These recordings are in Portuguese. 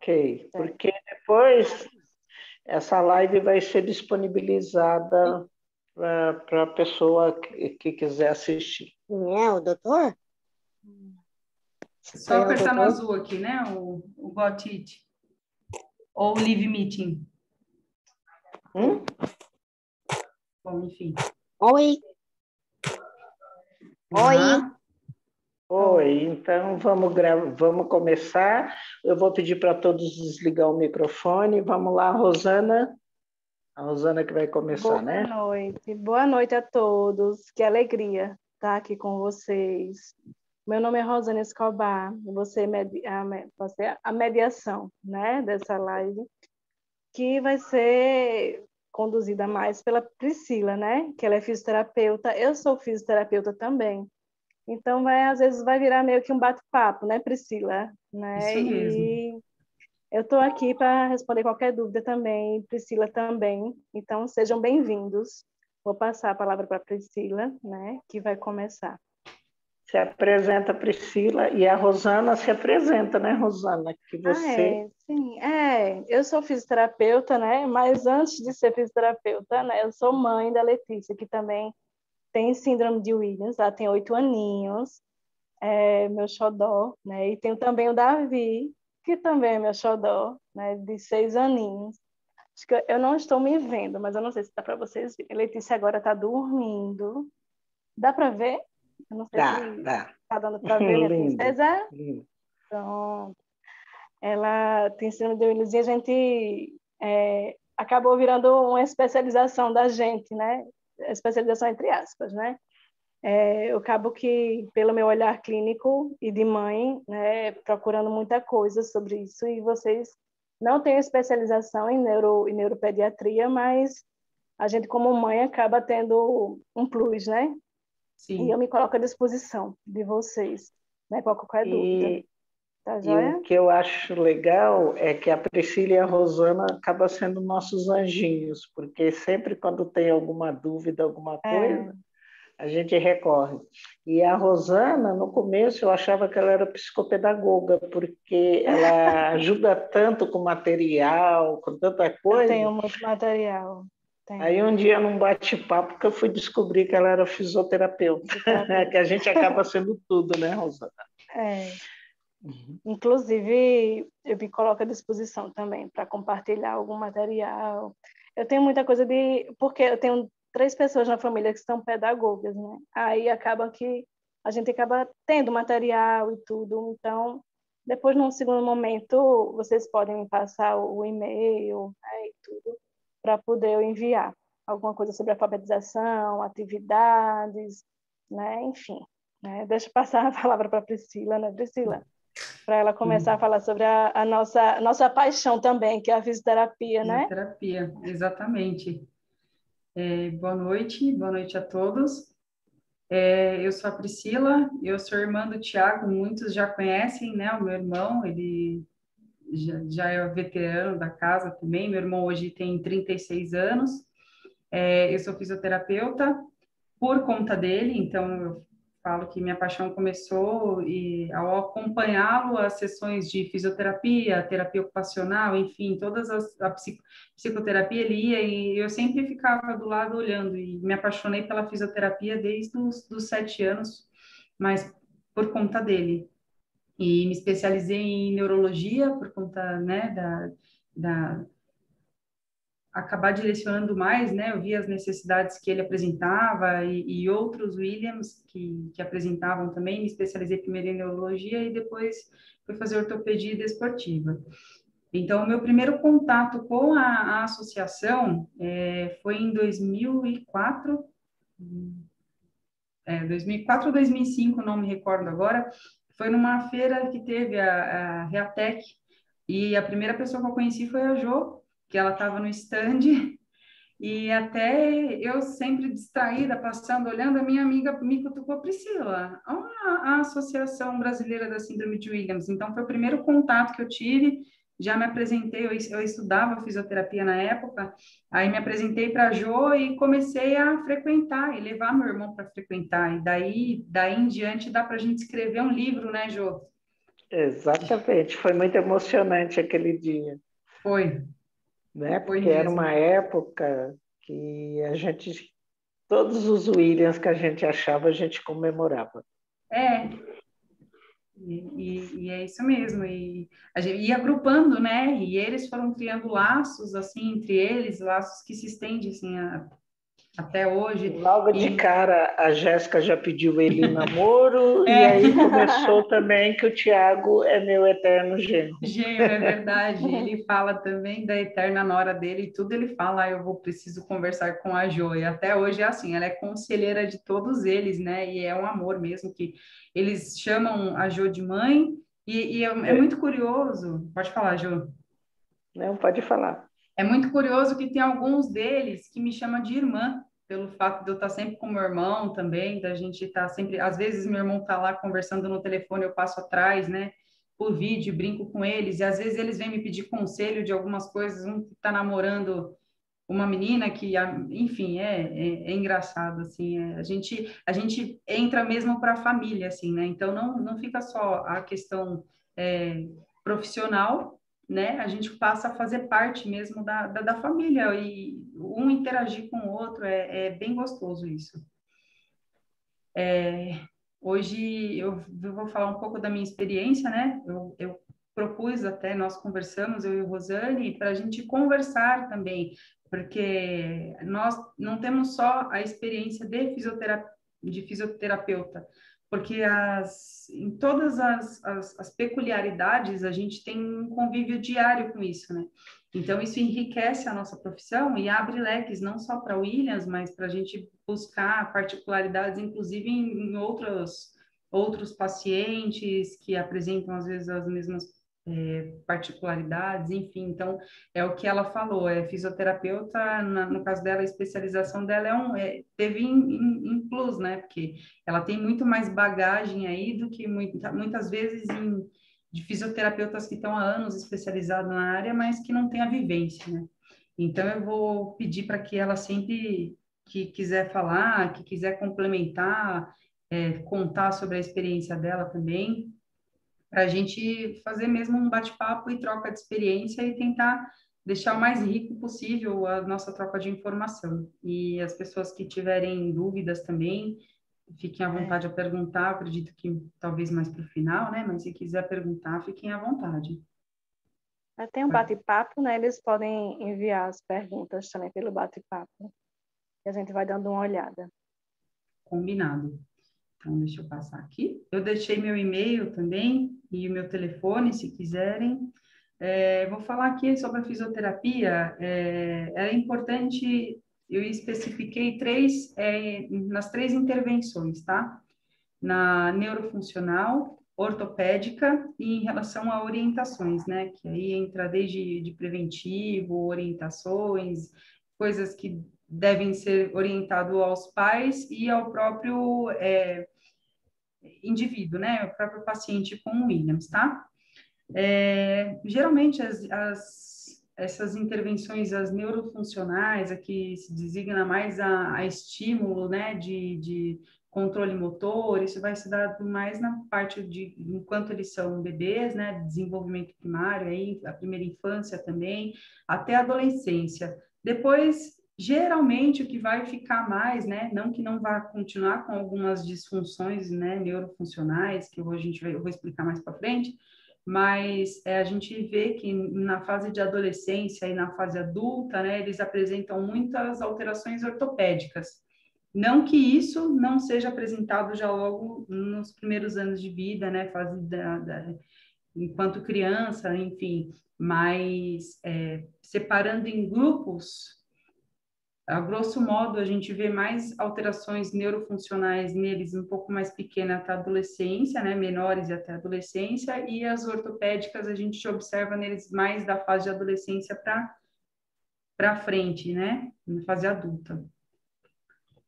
Ok, Certo. porque depois essa live vai ser disponibilizada para a pessoa que quiser assistir. Quem é o doutor? Só Quem é o apertar no doutor? azul aqui, né? O Got It. Ou Live Meeting. Bom, enfim. Oi. Oi. Olá. Oi, então vamos começar. Eu vou pedir para todos desligar o microfone. Vamos lá, Rosana. A Rosana que vai começar, né? Boa noite a todos. Que alegria estar aqui com vocês. Meu nome é Rosana Escobar. Você é a mediação, né, dessa live, que vai ser conduzida mais pela Priscila, né? Que ela é fisioterapeuta. Eu sou fisioterapeuta também. Então, às vezes vai virar meio que um bate-papo, né, Priscila? Né? Isso mesmo. E eu estou aqui para responder qualquer dúvida também, Priscila também. Então, sejam bem-vindos. Vou passar a palavra para a Priscila, né, que vai começar. Se apresenta, Priscila, e a Rosana se apresenta, né, Rosana? Que você... Sim. Eu sou fisioterapeuta, né, mas antes de ser fisioterapeuta, né, eu sou mãe da Letícia, que também tem síndrome de Williams, ela tem 8 aninhos, meu xodó, né? E tenho também o Davi, que também é meu xodó, né? De 6 aninhos. Acho que eu não estou me vendo, mas eu não sei se dá para vocês verem. A Letícia agora está dormindo. Dá para ver? Eu não sei se Dá. está dando para ver minha Lindo. princesa. Lindo. Pronto. Ela tem síndrome de Williams e a gente acabou virando uma especialização da gente, né? Especialização entre aspas, né? Eu acabo que, pelo meu olhar clínico e de mãe, né, procurando muita coisa sobre isso, e vocês não têm especialização em neuropediatria, mas a gente, como mãe, acaba tendo um plus, né? Sim. E eu me coloco à disposição de vocês, né, para qualquer dúvida. Tá E joia? o que eu acho legal é que a Priscila e a Rosana acabam sendo nossos anjinhos, porque sempre quando tem alguma dúvida, alguma coisa, a gente recorre. E a Rosana, no começo, eu achava que ela era psicopedagoga, porque ela ajuda tanto com material, com tanta Eu coisa. tenho muito material. Aí um dia, num bate-papo, que eu fui descobrir que ela era fisioterapeuta, que a gente acaba sendo tudo, né, Rosana? Inclusive, eu me coloco à disposição também para compartilhar algum material. Eu tenho muita coisa porque eu tenho 3 pessoas na família que são pedagogas, né? Aí acaba que a gente acaba tendo material e tudo. Então, depois, num segundo momento, vocês podem me passar o e-mail, né, e tudo, para poder eu enviar alguma coisa sobre alfabetização, atividades, né? Enfim, né? Deixa eu passar a palavra para a Priscila, né, Priscila? Para ela começar a falar sobre a nossa paixão também, que é a fisioterapia, né? Fisioterapia, exatamente. Boa noite a todos. Eu sou a Priscila, eu sou irmã do Tiago, muitos já conhecem, né? O meu irmão, ele já é veterano da casa também. Meu irmão hoje tem 36 anos. Eu sou fisioterapeuta por conta dele, então eu falo que minha paixão começou ao acompanhá-lo às sessões de fisioterapia, terapia ocupacional, enfim, todas a psicoterapia ele ia e eu sempre ficava do lado olhando e me apaixonei pela fisioterapia desde dos 7 anos, mas por conta dele. E me especializei em neurologia por conta, né, da acabar direcionando mais, né? Eu vi as necessidades que ele apresentava e outros Williams que apresentavam também. Me especializei primeiro em neurologia e depois fui fazer ortopedia desportiva. Então, o meu primeiro contato com a associação foi em 2004, 2004 ou 2005, não me recordo agora. Foi numa feira que teve a Reatec e a primeira pessoa que eu conheci foi a Jo, que ela estava no stand. E até eu sempre distraída, passando, olhando, a minha amiga me cutucou, Priscila, olha a Associação Brasileira da Síndrome de Williams. Então, foi o primeiro contato que eu tive, já me apresentei, eu estudava fisioterapia na época, aí me apresentei para a Jo e comecei a frequentar, e levar meu irmão para frequentar. E daí em diante, dá para a gente escrever um livro, né, Jo? Exatamente, foi muito emocionante aquele dia, Foi, né? foi Porque era uma mesmo. época que a gente, todos os Williams que a gente achava, a gente comemorava. É, e é isso mesmo. E a gente ia agrupando, né? E eles foram criando laços, assim, entre eles, laços que se estendem, assim, até hoje. Logo de E, cara, a Jéssica já pediu ele em namoro, e é, aí começou também que o Tiago é meu eterno genro. Genro, é verdade. Ele fala também da eterna nora dele e tudo ele fala, eu vou preciso conversar com a Jo. E até hoje é assim, ela é conselheira de todos eles, né? E é um amor mesmo que eles chamam a Jo de mãe. É muito curioso. Pode falar, Jo. Não, pode falar. É muito curioso que tem alguns deles que me chamam de irmã, pelo fato de eu estar sempre com meu irmão também, da gente estar sempre. Às vezes meu irmão está lá conversando no telefone, eu passo atrás, né, por vídeo, brinco com eles, e às vezes eles vêm me pedir conselho de algumas coisas, um que está namorando uma menina que, enfim, é engraçado, assim, a gente entra mesmo para a família, assim, né, então não fica só a questão é, profissional, né, a gente passa a fazer parte mesmo da família e um interagir com o outro, é bem gostoso isso. Hoje eu vou falar um pouco da minha experiência, né, eu propus até, nós conversamos, eu e o Rosane, para a gente conversar também, porque nós não temos só a experiência de fisioterapeuta, porque em todas as peculiaridades a gente tem um convívio diário com isso, né? Então, isso enriquece a nossa profissão e abre leques não só para Williams, mas para a gente buscar particularidades, inclusive em outros pacientes que apresentam, às vezes, as mesmas particularidades, enfim. Então, é o que ela falou, fisioterapeuta, no caso dela, a especialização dela teve em plus, né? Porque ela tem muito mais bagagem aí do que muitas vezes de fisioterapeutas que estão há anos especializados na área, mas que não têm a vivência, né? Então, eu vou pedir para que ela sempre que quiser falar, que quiser complementar, contar sobre a experiência dela também, para a gente fazer mesmo um bate-papo e troca de experiência e tentar deixar o mais rico possível a nossa troca de informação. E as pessoas que tiverem dúvidas também, fiquem à vontade a perguntar, acredito que talvez mais para o final, né? Mas se quiser perguntar, fiquem à vontade. Tem um bate-papo, né? Eles podem enviar as perguntas também pelo bate-papo. E a gente vai dando uma olhada. Combinado. Então, deixa eu passar aqui. Eu deixei meu e-mail também e o meu telefone, se quiserem. Vou falar aqui sobre a fisioterapia. É importante, eu especifiquei nas 3 intervenções, tá? Na neurofuncional, ortopédica e em relação a orientações, né? Que aí entra desde de preventivo, orientações, coisas que devem ser orientado aos pais e ao próprio indivíduo, né? O próprio paciente com o Williams, tá? Geralmente essas intervenções, as neurofuncionais, aqui se designa mais a estímulo, né, de controle motor, isso vai se dar mais na parte de, enquanto eles são bebês, né, desenvolvimento primário, aí, a primeira infância também, até a adolescência. Depois, geralmente, o que vai ficar mais, né, não que não vá continuar com algumas disfunções, né, neurofuncionais, que eu vou explicar mais para frente, mas a gente vê que na fase de adolescência e na fase adulta, né, eles apresentam muitas alterações ortopédicas. Não que isso não seja apresentado já logo nos primeiros anos de vida, né, fase enquanto criança, enfim, mas separando em grupos, a grosso modo, a gente vê mais alterações neurofuncionais neles um pouco mais pequena até a adolescência, né, menores e até a adolescência, e as ortopédicas a gente observa neles mais da fase de adolescência para frente, né, na fase adulta.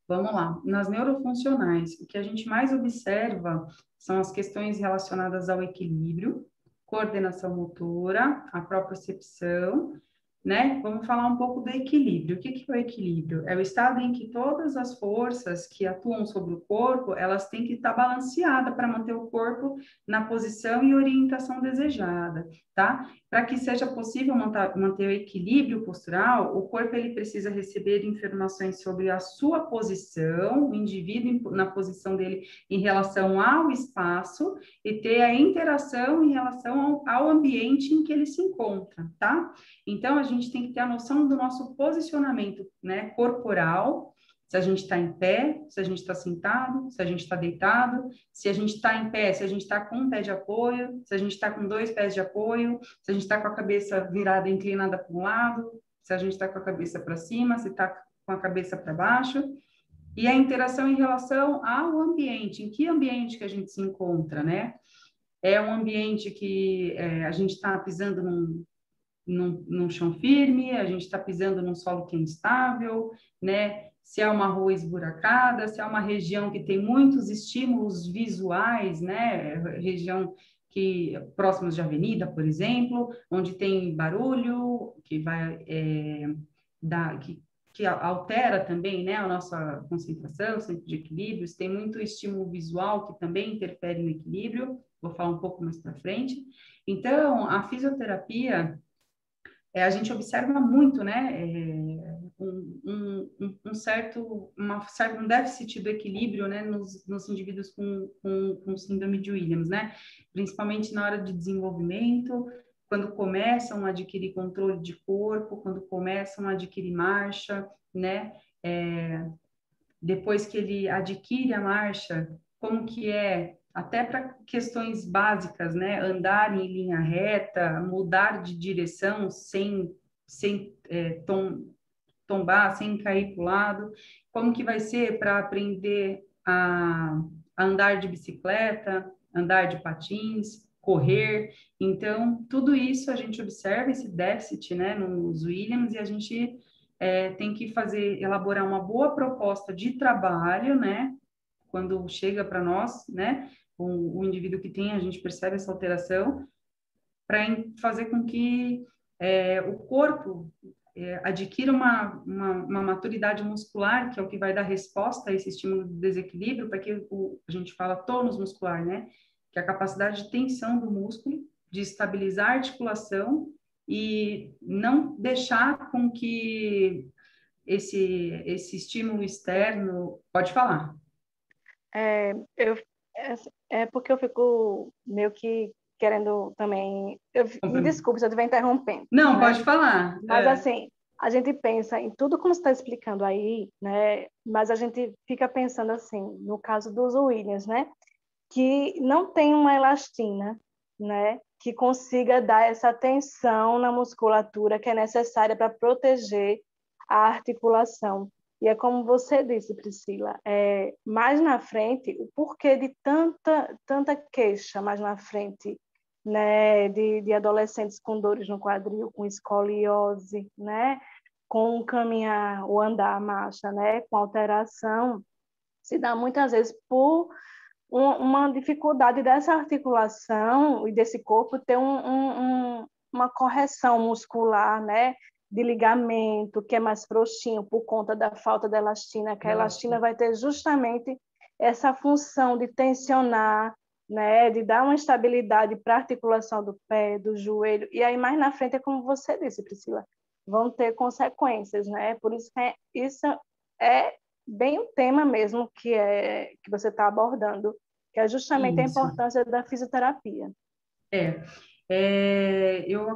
Vamos lá. Nas neurofuncionais, o que a gente mais observa são as questões relacionadas ao equilíbrio, coordenação motora, a propriocepção, né? Vamos falar um pouco do equilíbrio. O que que é o equilíbrio? É o estado em que todas as forças que atuam sobre o corpo, elas têm que estar balanceadas para manter o corpo na posição e orientação desejada, tá? Para que seja possível manter o equilíbrio postural, o corpo ele precisa receber informações sobre a sua posição, o indivíduo na posição dele em relação ao espaço e ter a interação em relação ao ambiente em que ele se encontra, tá? Então, a gente tem que ter a noção do nosso posicionamento, né, corporal, se a gente está em pé, se a gente está sentado, se a gente está deitado, se a gente está em pé, se a gente está com um pé de apoio, se a gente está com dois pés de apoio, se a gente está com a cabeça virada, inclinada para um lado, se a gente está com a cabeça para cima, se está com a cabeça para baixo. E a interação em relação ao ambiente, em que ambiente que a gente se encontra, né? É um ambiente que a gente está pisando num chão firme, a gente está pisando num solo que é instável, né? Se é uma rua esburacada, se é uma região que tem muitos estímulos visuais, né? Região que próximas de avenida, por exemplo, onde tem barulho que vai dar que altera também, né, a nossa concentração, centro de equilíbrio, tem muito estímulo visual que também interfere no equilíbrio, vou falar um pouco mais para frente. Então, a fisioterapia a gente observa muito, né, um déficit do equilíbrio, né, nos indivíduos com síndrome de Williams, né, principalmente na hora de desenvolvimento, quando começam a adquirir controle de corpo, quando começam a adquirir marcha, né, depois que ele adquire a marcha, como que é, até para questões básicas, né? Andar em linha reta, mudar de direção sem tombar, sem cair para o lado, como que vai ser para aprender a andar de bicicleta, andar de patins, correr. Então, tudo isso a gente observa, esse déficit, né, nos Williams, e a gente tem que elaborar uma boa proposta de trabalho, né, quando chega para nós, né, o indivíduo que tem, a gente percebe essa alteração, para fazer com que o corpo adquira uma maturidade muscular, que é o que vai dar resposta a esse estímulo de desequilíbrio, para que a gente fala tônus muscular, né, que é a capacidade de tensão do músculo, de estabilizar a articulação e não deixar com que esse estímulo externo... Pode falar. Eu, porque eu fico meio que querendo também... me desculpe se eu estiver interrompendo. Não, né? Pode falar. Mas assim, a gente pensa em tudo como você está explicando aí, né? Mas a gente fica pensando assim, no caso dos Williams, né? Que não tem uma elastina, né? Que consiga dar essa tensão na musculatura que é necessária para proteger a articulação. E é como você disse, Priscila, mais na frente, o porquê de tanta queixa mais na frente, né, de adolescentes com dores no quadril, com escoliose, né, com o andar, a marcha, né, com alteração, se dá muitas vezes por uma dificuldade dessa articulação e desse corpo ter uma correção muscular, né, de ligamento, que é mais frouxinho por conta da falta da elastina, que a elastina vai ter justamente essa função de tensionar, né, de dar uma estabilidade para a articulação do pé, do joelho, e aí mais na frente é como você disse, Priscila, vão ter consequências, né? Por isso que isso é bem o tema mesmo que você está abordando, que é justamente Isso. a importância da fisioterapia. Eu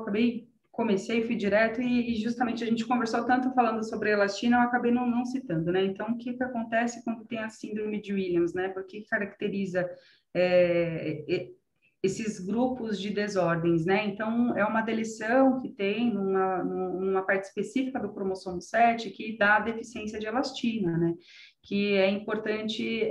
comecei, fui direto e justamente a gente conversou tanto falando sobre a elastina, eu acabei não citando, né? Então, o que acontece quando tem a síndrome de Williams, né? Por que caracteriza esses grupos de desordens, né? Então, é uma deleção que tem numa parte específica do cromossomo 7 que dá deficiência de elastina, né? Que é importante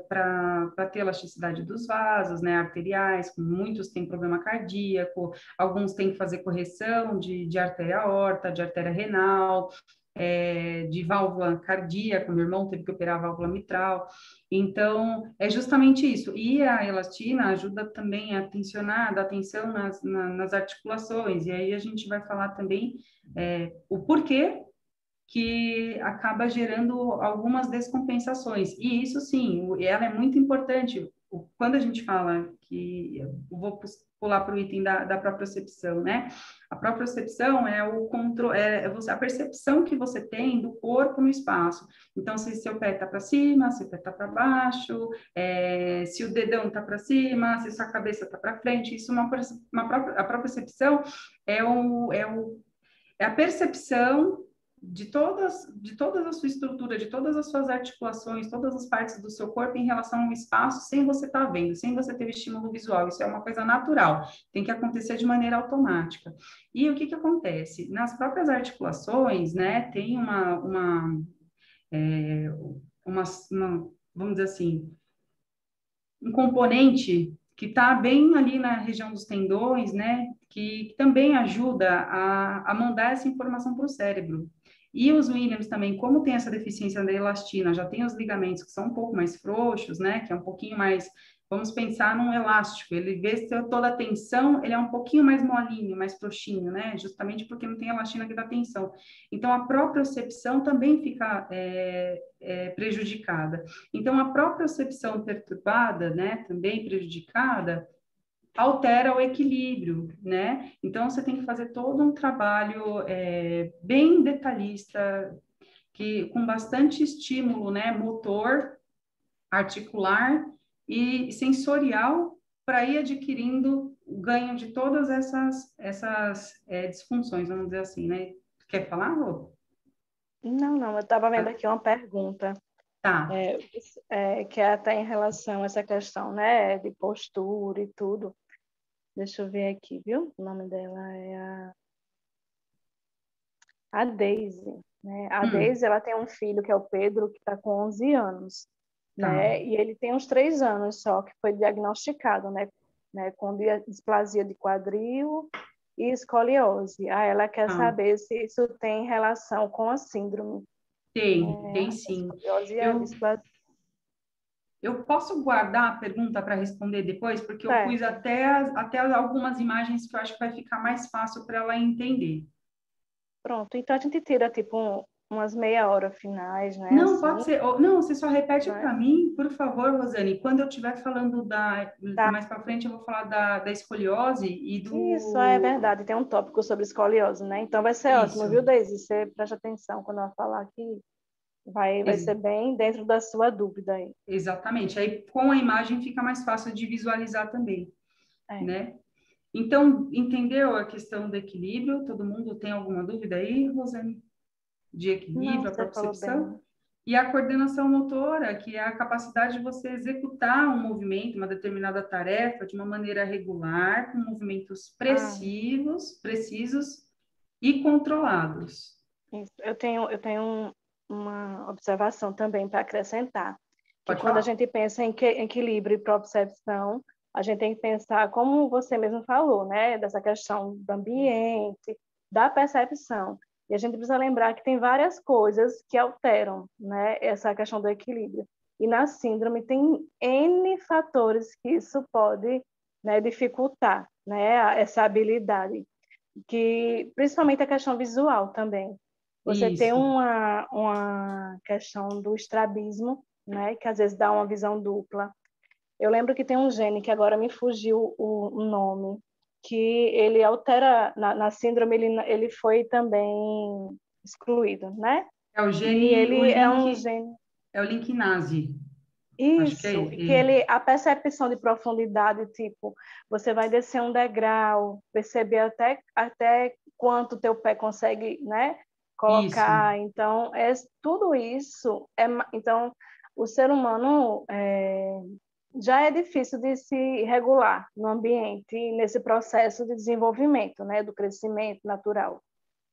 para ter elasticidade dos vasos, né? Arteriais, muitos têm problema cardíaco, alguns têm que fazer correção de artéria aorta, de artéria renal, de válvula cardíaca, meu irmão teve que operar a válvula mitral. Então, é justamente isso. E a elastina ajuda também a tensionar, dar tensão nas articulações. E aí a gente vai falar também o porquê que acaba gerando algumas descompensações. E isso sim, ela é muito importante. Quando a gente fala que, eu vou pular para o item da propriocepção, né? A propriocepção é o controle, a percepção que você tem do corpo no espaço. Então, se seu pé está para cima, se o pé está para baixo, se o dedão está para cima, se sua cabeça está para frente, isso a propriocepção é a percepção de toda a sua estrutura, de todas as suas articulações, todas as partes do seu corpo em relação ao espaço, sem você estar vendo, sem você ter estímulo visual. Isso é uma coisa natural, tem que acontecer de maneira automática. E o que acontece? Nas próprias articulações, né, tem vamos dizer assim, um componente que está bem ali na região dos tendões, né, que também ajuda a mandar essa informação para o cérebro. E os Williams também, como tem essa deficiência da elastina, já tem os ligamentos que são um pouco mais frouxos, né, que é um pouquinho mais, vamos pensar num elástico, ele vê toda a tensão, ele é um pouquinho mais molinho, mais frouxinho, né, justamente porque não tem elastina que dá tensão. Então, a propriocepção também fica prejudicada. Então, a propriocepção perturbada, né, também prejudicada, altera o equilíbrio, né? Então, você tem que fazer todo um trabalho bem detalhista, com bastante estímulo, né, motor, articular e sensorial, para ir adquirindo o ganho de todas essas disfunções, vamos dizer assim, né? Quer falar, Rô? Não, eu estava vendo aqui uma pergunta. Tá. Que é até em relação a essa questão, né, de postura e tudo. Deixa eu ver aqui, viu? O nome dela é a Daisy, né? A Daisy, ela tem um filho que é o Pedro, que está com 11 anos, né? E ele tem uns 3 anos só que foi diagnosticado, né, com displasia de quadril e escoliose. Ela quer saber se isso tem relação com a síndrome. Tem sim. Escoliose e a displasia. Eu posso guardar a pergunta para responder depois, porque eu pus até algumas imagens que eu acho que vai ficar mais fácil para ela entender. Pronto, então a gente tira tipo umas meia hora finais, né? Não, assim. pode ser. Não, você só repete para mim, por favor, Rosane. Quando eu estiver falando mais para frente, eu vou falar da escoliose e do... Isso, é verdade. Tem um tópico sobre escoliose, né? Então vai ser ótimo, viu, Daisy? Você preste atenção quando ela falar aqui. Vai ser bem dentro da sua dúvida aí. Exatamente. Aí, com a imagem, fica mais fácil de visualizar também, né? Então, entendeu a questão do equilíbrio? Todo mundo tem alguma dúvida aí, Rosane? De equilíbrio, a propriocepção? E a coordenação motora, que é a capacidade de você executar um movimento, uma determinada tarefa, de uma maneira regular, com movimentos precisos e controlados. Isso. Eu tenho uma observação também para acrescentar. Que quando a gente pensa em equilíbrio e propriocepção, a gente tem que pensar, como você mesmo falou, né? Dessa questão do ambiente, da percepção. E a gente precisa lembrar que tem várias coisas que alteram, né, essa questão do equilíbrio. E na síndrome tem N fatores que isso pode, né, dificultar, né, essa habilidade. Que, principalmente a questão visual também. Você tem uma questão do estrabismo, né, que às vezes dá uma visão dupla. Eu lembro que tem um gene, que agora me fugiu o nome, que ele altera, na síndrome, ele foi também excluído, né? É o gene... É o linknase. Isso, a percepção de profundidade, tipo, você vai descer um degrau, perceber até quanto teu pé consegue, né, colocar. Isso. Então, tudo isso, então, o ser humano já é difícil de se regular no ambiente, nesse processo de desenvolvimento, né, do crescimento natural,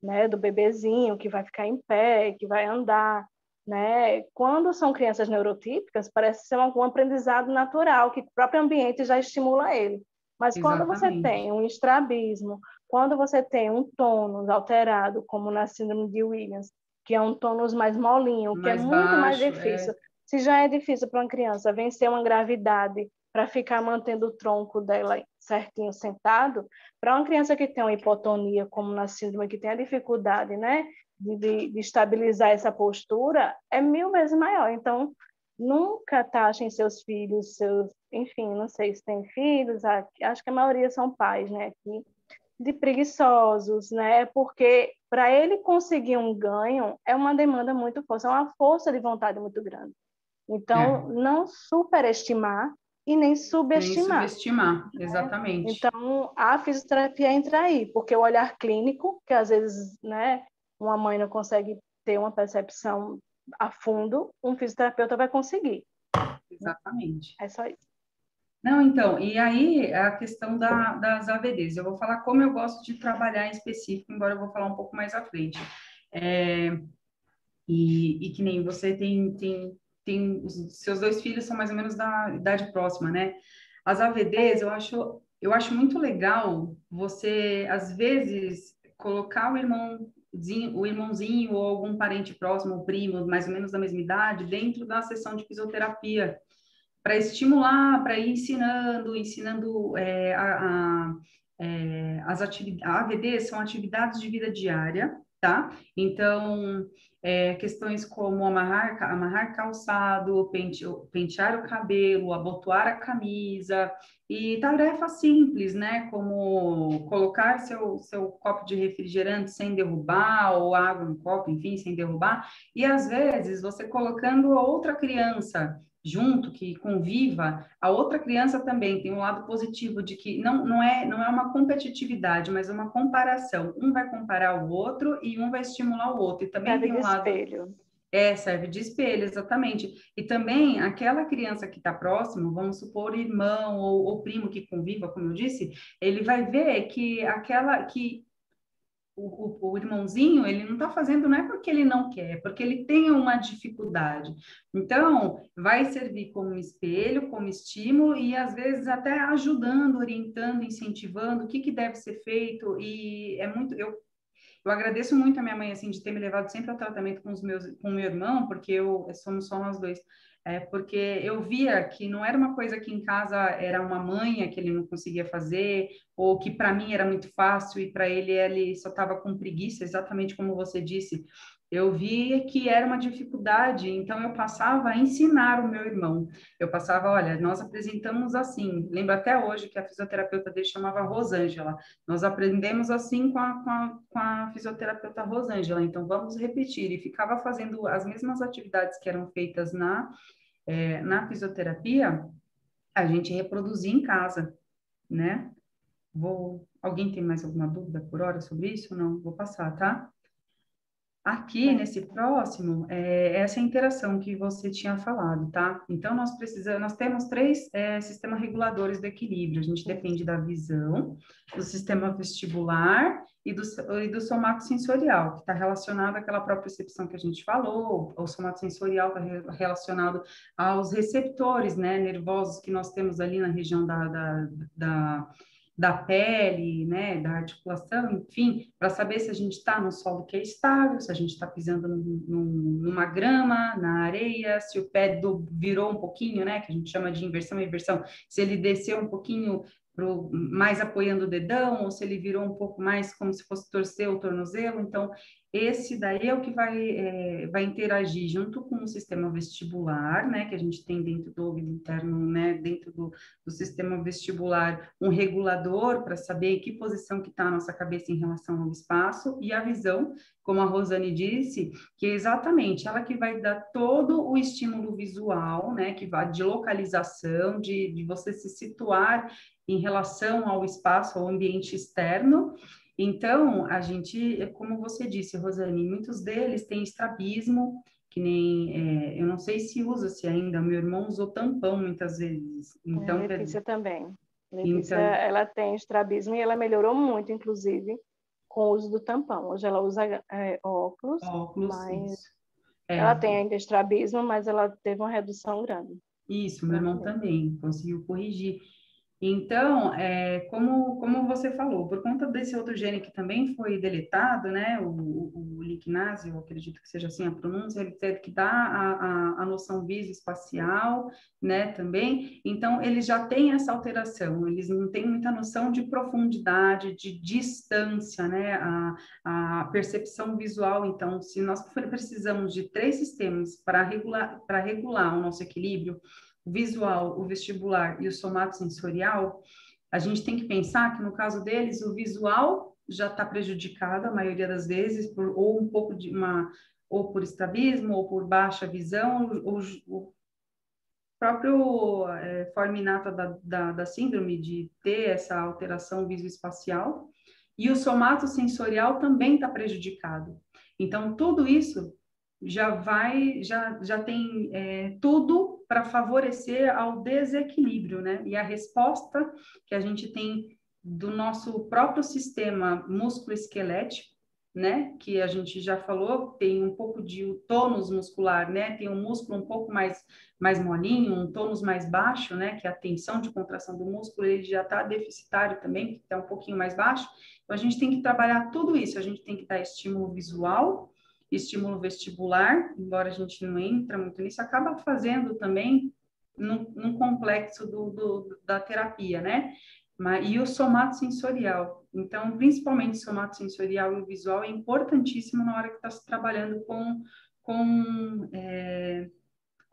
né, do bebezinho que vai ficar em pé, que vai andar, né? Quando são crianças neurotípicas, parece ser um aprendizado natural, que o próprio ambiente já estimula ele. Mas quando você tem um estrabismo, quando você tem um tônus alterado, como na síndrome de Williams, que é um tônus mais molinho, que é Mais muito mais baixo, difícil. Se já é difícil para uma criança vencer uma gravidade para ficar mantendo o tronco dela certinho sentado, para uma criança que tem uma hipotonia, como na síndrome, que tem a dificuldade, né, de estabilizar essa postura, é 1000 vezes maior. Então, nunca taxem seus filhos, enfim, não sei se tem filhos, acho que a maioria são pais, né, aqui, de preguiçosos, né, porque para ele conseguir um ganho é uma demanda muito forte, é uma força de vontade muito grande. Então, não superestimar e nem nem subestimar. subestimar, Né? exatamente. Então, a fisioterapia entra aí, porque o olhar clínico, que às vezes, né, uma mãe não consegue ter uma percepção a fundo, um fisioterapeuta vai conseguir. Exatamente. É só isso. Não, então, e aí a questão das AVDs. Eu vou falar como eu gosto de trabalhar em específico, embora eu vou falar um pouco mais à frente. E que nem você tem os seus 2 filhos são mais ou menos da idade próxima, né? As AVDs, eu acho muito legal você, às vezes, colocar o irmãozinho ou algum parente próximo, o primo, mais ou menos da mesma idade, dentro da sessão de fisioterapia, para estimular, para ir ensinando as atividades. AVDs são atividades de vida diária, tá? Então, questões como amarrar calçado, pentear o cabelo, abotoar a camisa, e tarefas simples, né? Como colocar seu copo de refrigerante sem derrubar, ou água no copo, enfim, sem derrubar. E às vezes você colocando outra criança junto, que conviva, a outra criança também tem um lado positivo de que não é uma competitividade, mas uma comparação. Um vai comparar o outro e um vai estimular o outro. E também Serve tem um de lado... espelho. Serve de espelho, exatamente. E também aquela criança que está próximo, vamos supor, irmão ou primo que conviva, como eu disse, ele vai ver que o irmãozinho, ele não está fazendo, não é porque ele não quer, é porque ele tem uma dificuldade. Então, vai servir como espelho, como estímulo e, às vezes, até ajudando, orientando, incentivando o que deve ser feito. E é muito... Eu agradeço muito a minha mãe, assim, de ter me levado sempre ao tratamento com o meu irmão, porque somos só nós dois. Porque eu via que não era uma coisa que em casa era uma manha que ele não conseguia fazer, ou que para mim era muito fácil e para ele só estava com preguiça, exatamente como você disse. Eu via que era uma dificuldade, então eu passava a ensinar o meu irmão. Eu passava, olha, nós apresentamos assim. Lembro até hoje que a fisioterapeuta dele chamava Rosângela. Nós aprendemos assim com a fisioterapeuta Rosângela, então vamos repetir. E ficava fazendo as mesmas atividades que eram feitas na fisioterapia, a gente reproduzia em casa, né? Alguém tem mais alguma dúvida por hora sobre isso? Não, vou passar, tá? Aqui, nesse próximo, essa interação que você tinha falado, tá? Então, nós temos 3 sistemas reguladores do equilíbrio. A gente depende da visão, do sistema vestibular e do somatosensorial, que está relacionado àquela própria percepção que a gente falou. O somatosensorial está relacionado aos receptores, né, nervosos que nós temos ali na região da pele, né, da articulação, enfim, para saber se a gente está no solo que é estável, se a gente está pisando numa grama, na areia, se o pé virou um pouquinho, né, que a gente chama de inversão e inversão, se ele desceu um pouquinho mais apoiando o dedão, ou se ele virou um pouco mais como se fosse torcer o tornozelo. Então, esse daí é o que vai interagir junto com o sistema vestibular, né, que a gente tem dentro do ouvido interno, né, dentro do sistema vestibular, um regulador para saber em que posição que está a nossa cabeça em relação ao espaço, e a visão, como a Rosane disse, que é exatamente ela que vai dar todo o estímulo visual, né, que vai de localização, de você se situar em relação ao espaço, ao ambiente externo. Então, a gente, como você disse, Rosane, muitos deles têm estrabismo, que nem, eu não sei se usa-se ainda, meu irmão usou tampão muitas vezes. Então, Letícia também. Letícia, então, ela tem estrabismo e ela melhorou muito, inclusive, com o uso do tampão. Hoje ela usa óculos, mas isso. ela tem ainda estrabismo, mas ela teve uma redução grande. Isso, meu irmão também conseguiu corrigir. Então, como você falou, por conta desse outro gene que também foi deletado, né, o Lignase, eu acredito que seja assim a pronúncia, ele teve que dá a noção visoespacial, né, também. Então, eles já têm essa alteração, eles não têm muita noção de profundidade, de distância, né, a percepção visual. Então, se nós precisamos de 3 sistemas para regular o nosso equilíbrio, o visual, o vestibular e o somatosensorial, a gente tem que pensar que no caso deles, o visual já está prejudicado a maioria das vezes, ou um pouco de ou por estrabismo, ou por baixa visão, o próprio forma inata da síndrome de ter essa alteração visoespacial, e o somatosensorial também está prejudicado. Então, tudo isso já tem tudo para favorecer ao desequilíbrio, né? E a resposta que a gente tem do nosso próprio sistema músculo-esquelético, né? Que a gente já falou, tem um pouco de tônus muscular, né? Tem um músculo um pouco mais molinho, um tônus mais baixo, né? Que a tensão de contração do músculo, ele já está deficitário também, que está um pouquinho mais baixo. Então, a gente tem que trabalhar tudo isso. A gente tem que dar estímulo visual, estímulo vestibular, embora a gente não entra muito nisso, acaba fazendo também num complexo da terapia, né? E o somatosensorial. Então, principalmente o somatosensorial e o visual é importantíssimo na hora que está se trabalhando com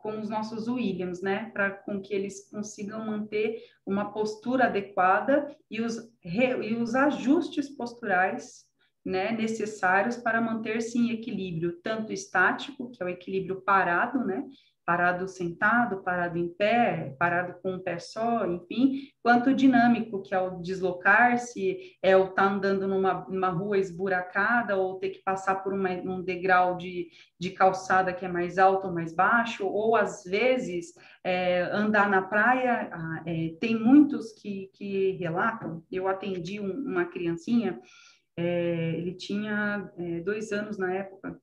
os nossos Williams, né? Com que eles consigam manter uma postura adequada e os ajustes posturais, né, necessários para manter-se em equilíbrio, tanto estático, que é o equilíbrio parado, né? Parado sentado, parado em pé, parado com um pé só, enfim, quanto dinâmico, que é o deslocar-se, é o estar andando numa rua esburacada, ou ter que passar por um degrau de calçada que é mais alto ou mais baixo, ou às vezes andar na praia. Tem muitos que relatam, eu atendi uma criancinha, ele tinha 2 anos na época,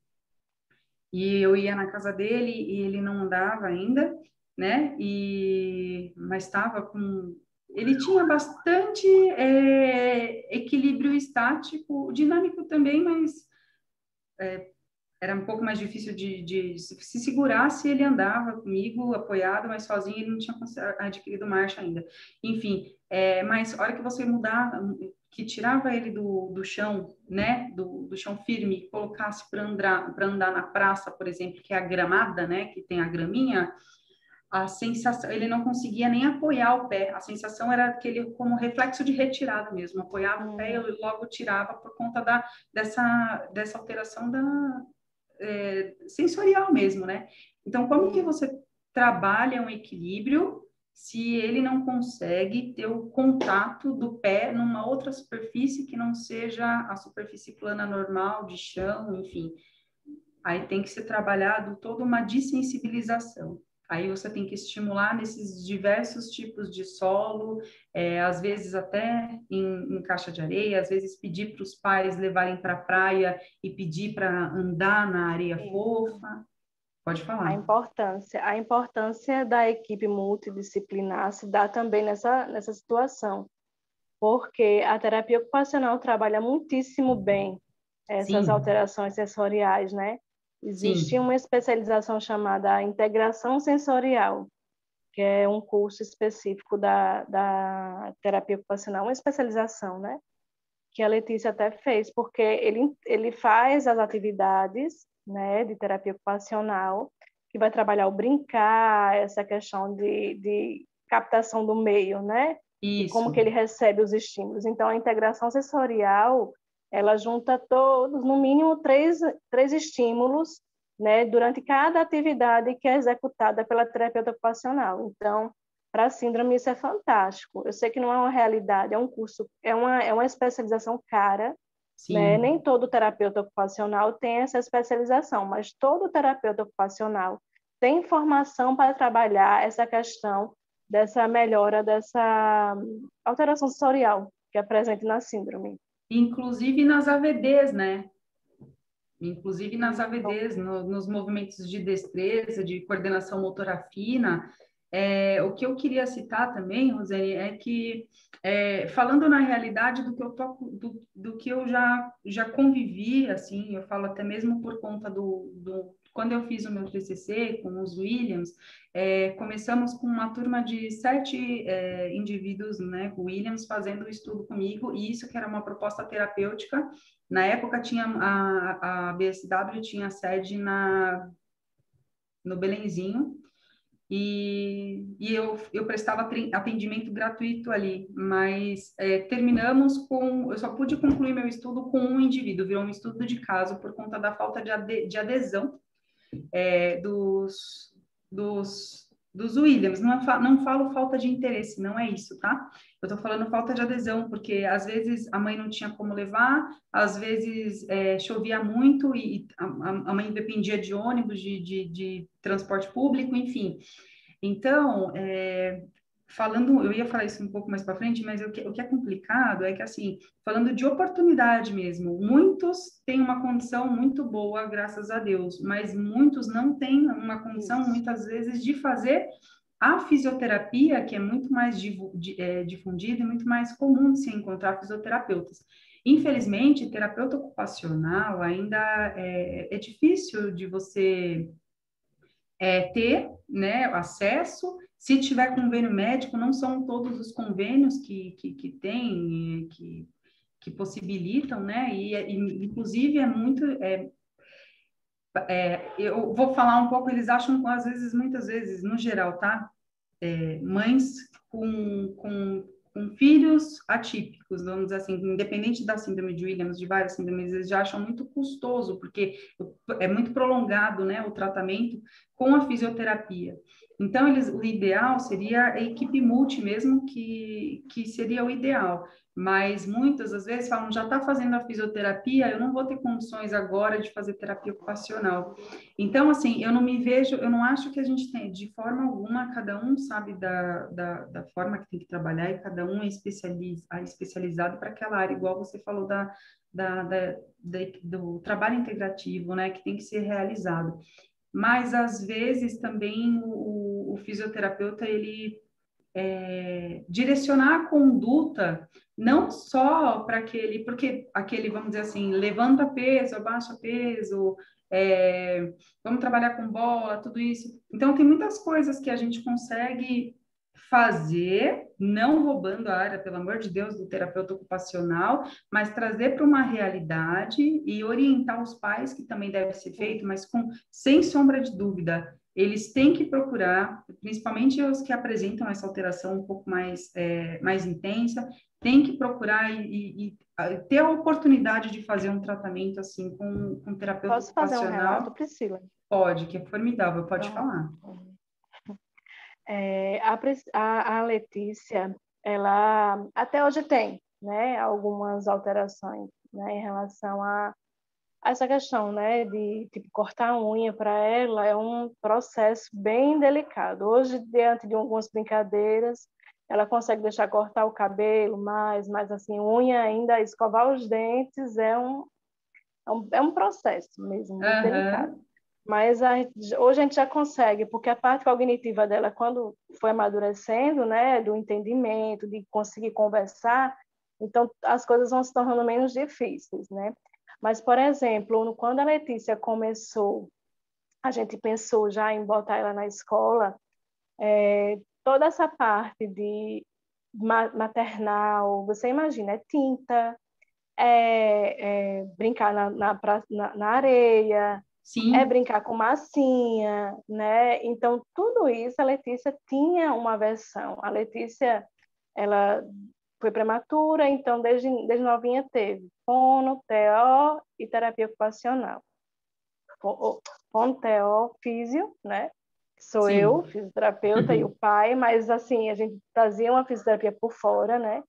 e eu ia na casa dele e ele não andava ainda, né? Mas estava com. Ele tinha bastante equilíbrio estático, dinâmico também, mas era um pouco mais difícil de se segurar se ele andava comigo, apoiado, mas sozinho ele não tinha adquirido marcha ainda. Enfim, mas a hora que você mudar, que tirava ele do chão, né, do chão firme, e colocasse para andar na praça, por exemplo, que é a gramada, né, que tem a graminha, a sensação, ele não conseguia nem apoiar o pé, a sensação era aquele como reflexo de retirada mesmo, apoiava o pé e eu logo tirava por conta dessa alteração sensorial mesmo, né? Então, como que você trabalha um equilíbrio se ele não consegue ter o contato do pé numa outra superfície que não seja a superfície plana normal, de chão, enfim. Aí tem que ser trabalhado toda uma dessensibilização. Aí você tem que estimular nesses diversos tipos de solo, às vezes até em caixa de areia, às vezes pedir para os pais levarem para a praia e pedir para andar na areia fofa. Pode falar. A importância da equipe multidisciplinar se dá também nessa situação, porque a terapia ocupacional trabalha muitíssimo bem essas Sim. alterações sensoriais, né? Existe Sim. uma especialização chamada integração sensorial, que é um curso específico da terapia ocupacional, uma especialização, né? Que a Letícia até fez, porque ele faz as atividades, né, de terapia ocupacional, que vai trabalhar o brincar, essa questão de captação do meio, né? E como que ele recebe os estímulos. Então, a integração sensorial, ela junta todos, no mínimo, três estímulos, né, durante cada atividade que é executada pela terapeuta ocupacional. Então, para a síndrome, isso é fantástico. Eu sei que não é uma realidade, é um curso, é uma especialização cara, né? Nem todo terapeuta ocupacional tem essa especialização, mas todo terapeuta ocupacional tem formação para trabalhar essa questão dessa melhora, dessa alteração sensorial que é presente na síndrome. Inclusive nas AVDs, né? Inclusive nas AVDs, nos movimentos de destreza, de coordenação motora fina, O que eu queria citar também, Roseli, é que, falando na realidade do que eu já convivi, assim, eu falo até mesmo por conta quando eu fiz o meu TCC com os Williams, começamos com uma turma de 7 indivíduos, né, Williams, fazendo o estudo comigo, e isso que era uma proposta terapêutica. Na época, tinha a BSW tinha sede no Belenzinho, e eu prestava atendimento gratuito ali, mas terminamos eu só pude concluir meu estudo com um indivíduo, virou um estudo de caso por conta da falta de adesão dos Williams. Não falo falta de interesse, não é isso, tá? Eu tô falando falta de adesão, porque às vezes a mãe não tinha como levar, às vezes chovia muito e a mãe dependia de ônibus, de transporte público, enfim. Então, eu ia falar isso um pouco mais para frente, mas o que é complicado é que, assim, falando de oportunidade mesmo, muitos têm uma condição muito boa, graças a Deus, mas muitos não têm uma condição, muitas vezes, de fazer a fisioterapia, que é muito mais difundida e muito mais comum de se encontrar fisioterapeutas. Infelizmente, terapeuta ocupacional ainda é difícil de você ter, né, acesso. Se tiver convênio médico, não são todos os convênios que tem, que possibilitam, né? Inclusive, eu vou falar um pouco, eles acham, às vezes, muitas vezes, no geral, tá? Mães com filhos atípicos, vamos dizer assim, independente da síndrome de Williams, de várias síndromes, eles já acham muito custoso, porque é muito prolongado, né, o tratamento com a fisioterapia. Então, o ideal seria a equipe multi mesmo, que seria o ideal. Mas muitas, às vezes, falam, já está fazendo a fisioterapia, eu não vou ter condições agora de fazer terapia ocupacional. Então, assim, eu não acho que a gente tem, de forma alguma, cada um sabe da forma que tem que trabalhar e cada um é especializado para aquela área, igual você falou do trabalho integrativo, né, que tem que ser realizado. Mas, às vezes, também o fisioterapeuta, ele direcionar a conduta não só para porque aquele, vamos dizer assim, levanta peso, abaixa peso, vamos trabalhar com bola, tudo isso. Então, tem muitas coisas que a gente consegue fazer, não roubando a área, pelo amor de Deus, do terapeuta ocupacional, mas trazer para uma realidade e orientar os pais, que também deve ser feito, mas sem sombra de dúvida, eles têm que procurar, principalmente os que apresentam essa alteração um pouco mais intensa, têm que procurar e ter a oportunidade de fazer um tratamento assim com terapeuta Posso fazer um relato, ocupacional. Priscila? Pode, que é formidável, pode falar. A Letícia, ela até hoje tem, né, algumas alterações, né, em relação a essa questão, né, de tipo cortar a unha para ela é um processo bem delicado. Hoje, diante de algumas brincadeiras, ela consegue deixar cortar o cabelo, mas assim, unha ainda, escovar os dentes é um processo mesmo, muito delicado. Mas hoje a gente já consegue, porque a parte cognitiva dela, quando foi amadurecendo, né, do entendimento, de conseguir conversar, então as coisas vão se tornando menos difíceis, né? Mas, por exemplo, quando a Letícia começou, a gente pensou já em botar ela na escola, toda essa parte de maternal, você imagina, é tinta, brincar na areia, Sim. brincar com massinha, né? Então, tudo isso a Letícia tinha uma versão. A Letícia, ela foi prematura, então desde novinha teve fono, TO e terapia ocupacional. Fono, TO, físio, né? Sou Sim. eu, fisioterapeuta, e o pai, mas assim, a gente fazia uma fisioterapia por fora, né?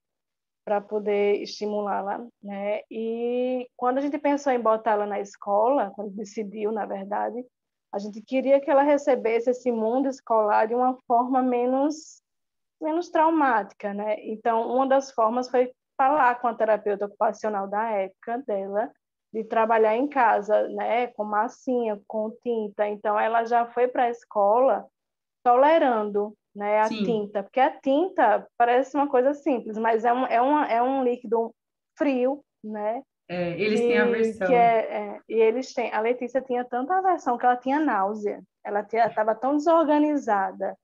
Para poder estimulá-la, né? E quando a gente pensou em botá-la na escola, quando decidiu, na verdade, a gente queria que ela recebesse esse mundo escolar de uma forma menos traumática, né? Então, uma das formas foi falar com a terapeuta ocupacional da época dela, de trabalhar em casa, né? Com massinha, com tinta. Então, ela já foi para a escola tolerando, né? A Sim, tinta, porque a tinta parece uma coisa simples, mas é um líquido frio, né? eles têm aversão. E eles têm. A Letícia tinha tanta aversão que ela tinha náusea. Ela estava tão desorganizada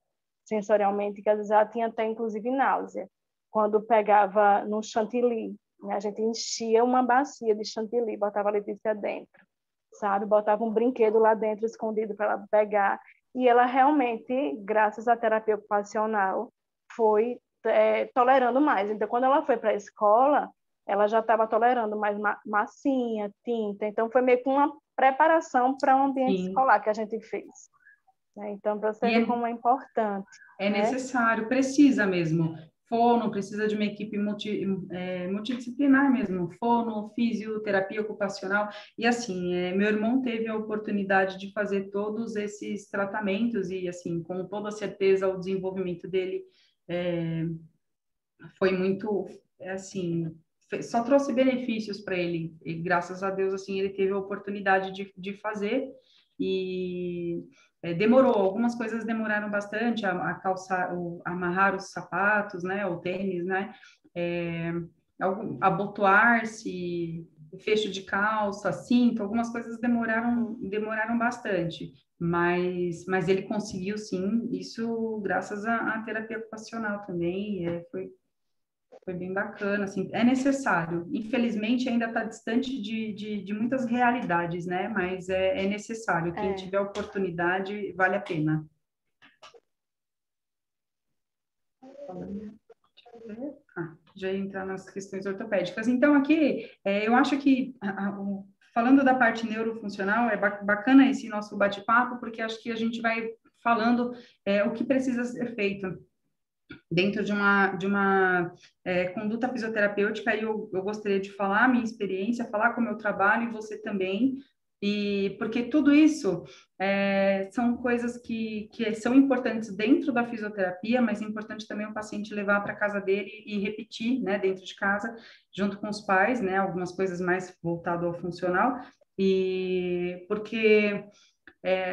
sensorialmente que às vezes ela tinha até inclusive náusea quando pegava no chantilly, né? A gente enchia uma bacia de chantilly, botava a Letícia dentro, sabe? Botava um brinquedo lá dentro escondido para ela pegar. E ela realmente, graças à terapia ocupacional, foi tolerando mais. Então, quando ela foi para a escola, ela já estava tolerando mais massinha, tinta. Então, foi meio que uma preparação para o ambiente Sim. escolar que a gente fez, né? Então, para você E ver como é importante, é né? necessário, precisa mesmo. Fono, precisa de uma equipe multidisciplinar mesmo, fono, fisioterapia ocupacional. E assim, meu irmão teve a oportunidade de fazer todos esses tratamentos e assim, com toda certeza o desenvolvimento dele é, foi muito, assim, só trouxe benefícios para ele. E graças a Deus, assim, ele teve a oportunidade de fazer e demorou. Algumas coisas demoraram bastante a calçar, amarrar os sapatos, né, o tênis, né, é, abotoar-se, fecho de calça, cinto, algumas coisas demoraram bastante. Mas ele conseguiu sim, isso graças à terapia ocupacional também, foi bem bacana, assim, é necessário. Infelizmente, ainda está distante de muitas realidades, né? Mas é necessário. Quem É, tiver oportunidade, vale a pena. Já ia entrar nas questões ortopédicas. Então, aqui, eu acho que, falando da parte neurofuncional, é bacana esse nosso bate-papo, porque acho que a gente vai falando o que precisa ser feito dentro de uma conduta fisioterapêutica, e eu gostaria de falar a minha experiência, falar como eu trabalho e você também, e porque tudo isso são coisas que são importantes dentro da fisioterapia, mas é importante também o paciente levar para casa dele e repetir, né, dentro de casa, junto com os pais, né, algumas coisas mais voltado ao funcional, e porque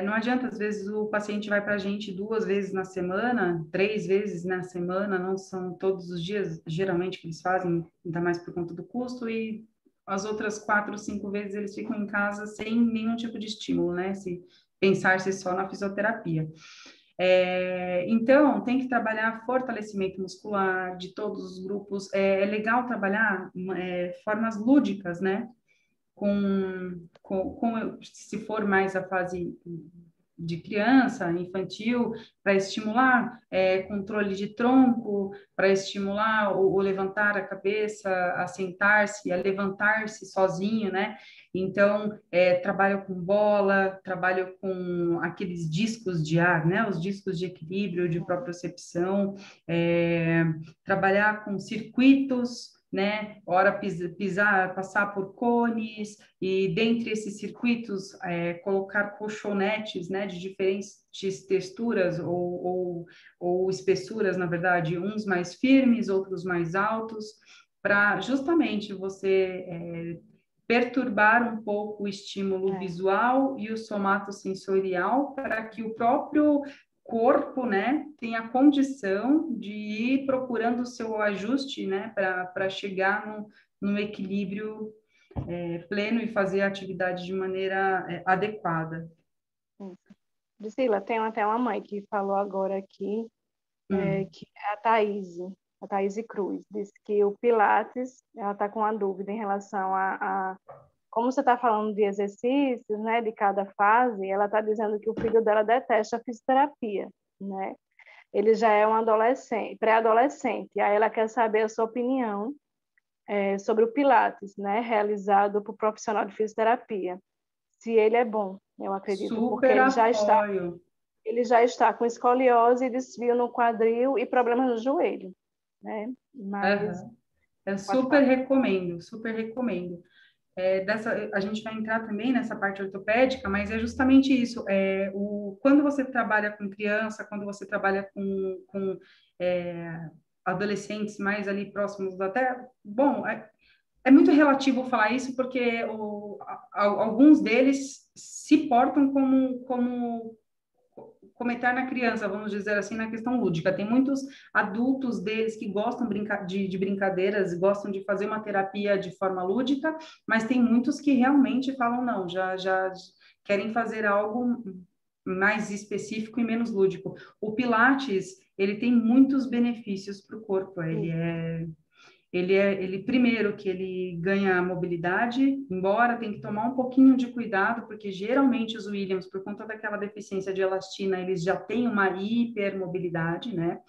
não adianta, às vezes o paciente vai para a gente 2 vezes na semana, 3 vezes na semana, não são todos os dias, geralmente, que eles fazem, ainda mais por conta do custo, e as outras 4, 5 vezes eles ficam em casa sem nenhum tipo de estímulo, né? Se pensar-se só na fisioterapia. Então, tem que trabalhar fortalecimento muscular de todos os grupos. É legal trabalhar formas lúdicas, né? Se for mais a fase de criança, infantil, para estimular controle de tronco, para estimular o levantar a cabeça, a sentar-se, a levantar-se sozinho, né? Então, trabalho com bola, trabalho com aqueles discos de ar, né? Os discos de equilíbrio, de propriocepção, trabalhar com circuitos, né? Ora pisar, passar por cones e dentre esses circuitos colocar colchonetes, né? De diferentes texturas ou espessuras, na verdade, uns mais firmes, outros mais altos, para justamente você perturbar um pouco o estímulo visual e o somatosensorial para que o próprio corpo, né, tenha condição de ir procurando o seu ajuste, né, para chegar no equilíbrio pleno e fazer a atividade de maneira adequada. Priscila, tem até uma mãe que falou agora aqui, que é a Thaís Cruz, disse que o Pilates, ela está com uma dúvida em relação a como você está falando de exercícios, né, de cada fase, ela está dizendo que o filho dela detesta a fisioterapia, né? Ele já é um adolescente, pré-adolescente, aí ela quer saber a sua opinião sobre o Pilates, né, realizado por profissional de fisioterapia. Se ele é bom, eu acredito, porque Super apoio. ele já está com escoliose, desvio no quadril e problemas no joelho, né? Mas Uhum. Eu pode super falar. recomendo, super recomendo. A gente vai entrar também nessa parte ortopédica, mas é justamente isso. Quando você trabalha com criança, quando você trabalha com adolescentes mais ali próximos até, bom, é muito relativo falar isso porque alguns deles se portam cometer na criança, vamos dizer assim, na questão lúdica. Tem muitos adultos deles que gostam de brincadeiras, gostam de fazer uma terapia de forma lúdica, mas tem muitos que realmente falam, não, já querem fazer algo mais específico e menos lúdico. O Pilates, ele tem muitos benefícios para o corpo, ele primeiro que ele ganha mobilidade, embora tem que tomar um pouquinho de cuidado, porque geralmente os Williams, por conta daquela deficiência de elastina, eles já têm uma hipermobilidade, né?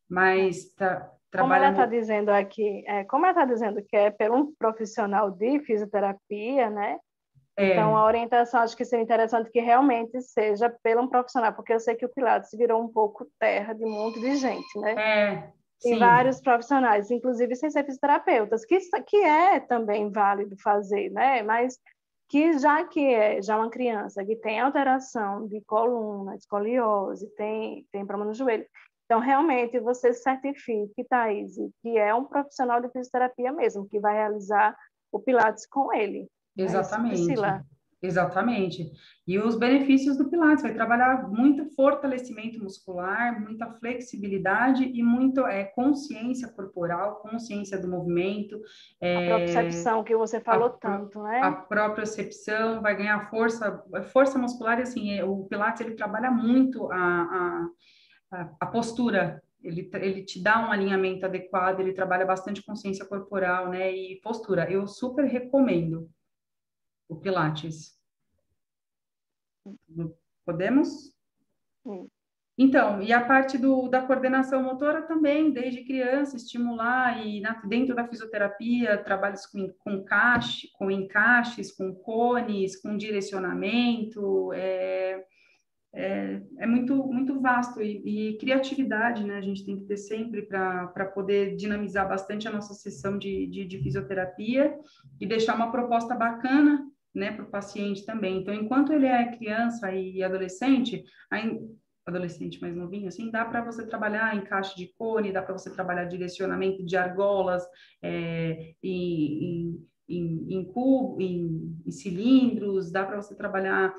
Mas Como ela trabalha está dizendo aqui, como ela está dizendo que é por um profissional de fisioterapia, né? Então, a orientação, acho que seria interessante que realmente seja pelo um profissional, porque eu sei que o Pilates virou um pouco terra de um monte de gente, né? Tem sim, vários profissionais, inclusive sem ser fisioterapeutas, que é também válido fazer, né? Mas que é já uma criança que tem alteração de coluna, escoliose, tem problema no joelho. Então, realmente, você certifique, Thaís, que é um profissional de fisioterapia mesmo, que vai realizar o Pilates com ele. Não é isso, exatamente. Priscila? Exatamente. E os benefícios do Pilates, vai trabalhar muito fortalecimento muscular, muita flexibilidade e muito consciência corporal, consciência do movimento. A propriocepção que você falou tanto, A né? propriocepção, vai ganhar força muscular, e assim, o Pilates, ele trabalha muito a postura, ele te dá um alinhamento adequado, ele trabalha bastante consciência corporal, né, e postura. Eu super recomendo o Pilates. Podemos? Sim. Então, e a parte da coordenação motora também, desde criança, estimular e dentro da fisioterapia, trabalhos com encaixes, com cones, com direcionamento, é muito, muito vasto e criatividade, né? A gente tem que ter sempre para poder dinamizar bastante a nossa sessão de fisioterapia e deixar uma proposta bacana, né, para o paciente também. Então, enquanto ele é criança e adolescente, adolescente mais novinho, assim, dá para você trabalhar encaixe de cone, dá para você trabalhar direcionamento de argolas, em cilindros, dá para você trabalhar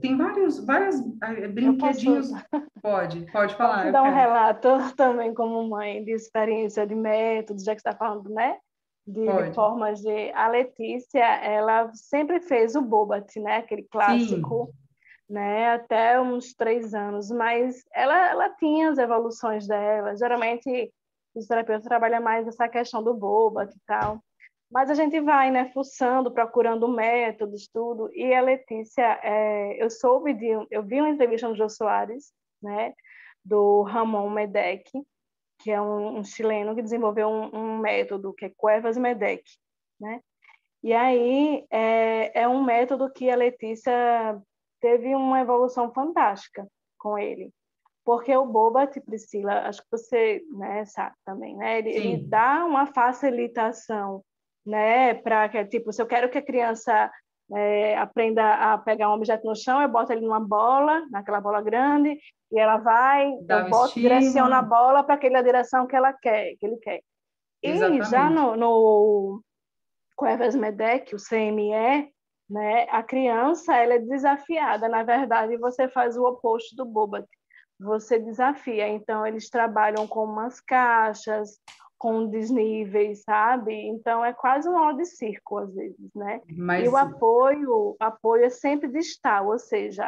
tem vários Eu posso, brinquedinhos. Pode falar, posso eu dar um quero. relato também como mãe de experiência de métodos, já que você está falando, né? De Pode. formas de... A Letícia, ela sempre fez o Bobat, né? Aquele Sim, clássico, né? Até uns 3 anos, mas ela tinha as evoluções dela. Geralmente, os terapeutas trabalham mais essa questão do Bobat e tal. Mas a gente vai, né, fuçando, procurando métodos, tudo. E a Letícia, eu vi uma entrevista no Jô Soares, né, do Ramon Medek, que é um chileno que desenvolveu um método que é Cuevas Medek, né? E aí é um método que a Letícia teve uma evolução fantástica com ele. Porque o Bobat, Priscila, acho que você, né, sabe também, né? Ele sim, dá uma facilitação, né? Para que, tipo, se eu quero que a criança aprenda a pegar um objeto no chão, eu boto ele numa bola, naquela bola grande, e ela vai, eu dá o boto, direciono a estímulo, bola para aquela direção que ela quer, que ele quer. E já exatamente. no Cuevas Medec, o CME, né, a criança ela é desafiada. Na verdade, você faz o oposto do Bobat. Você desafia. Então, eles trabalham com umas caixas, com desníveis, sabe? Então, é quase um aula de circo, às vezes, né? E o Mas apoio é sempre distal, ou seja,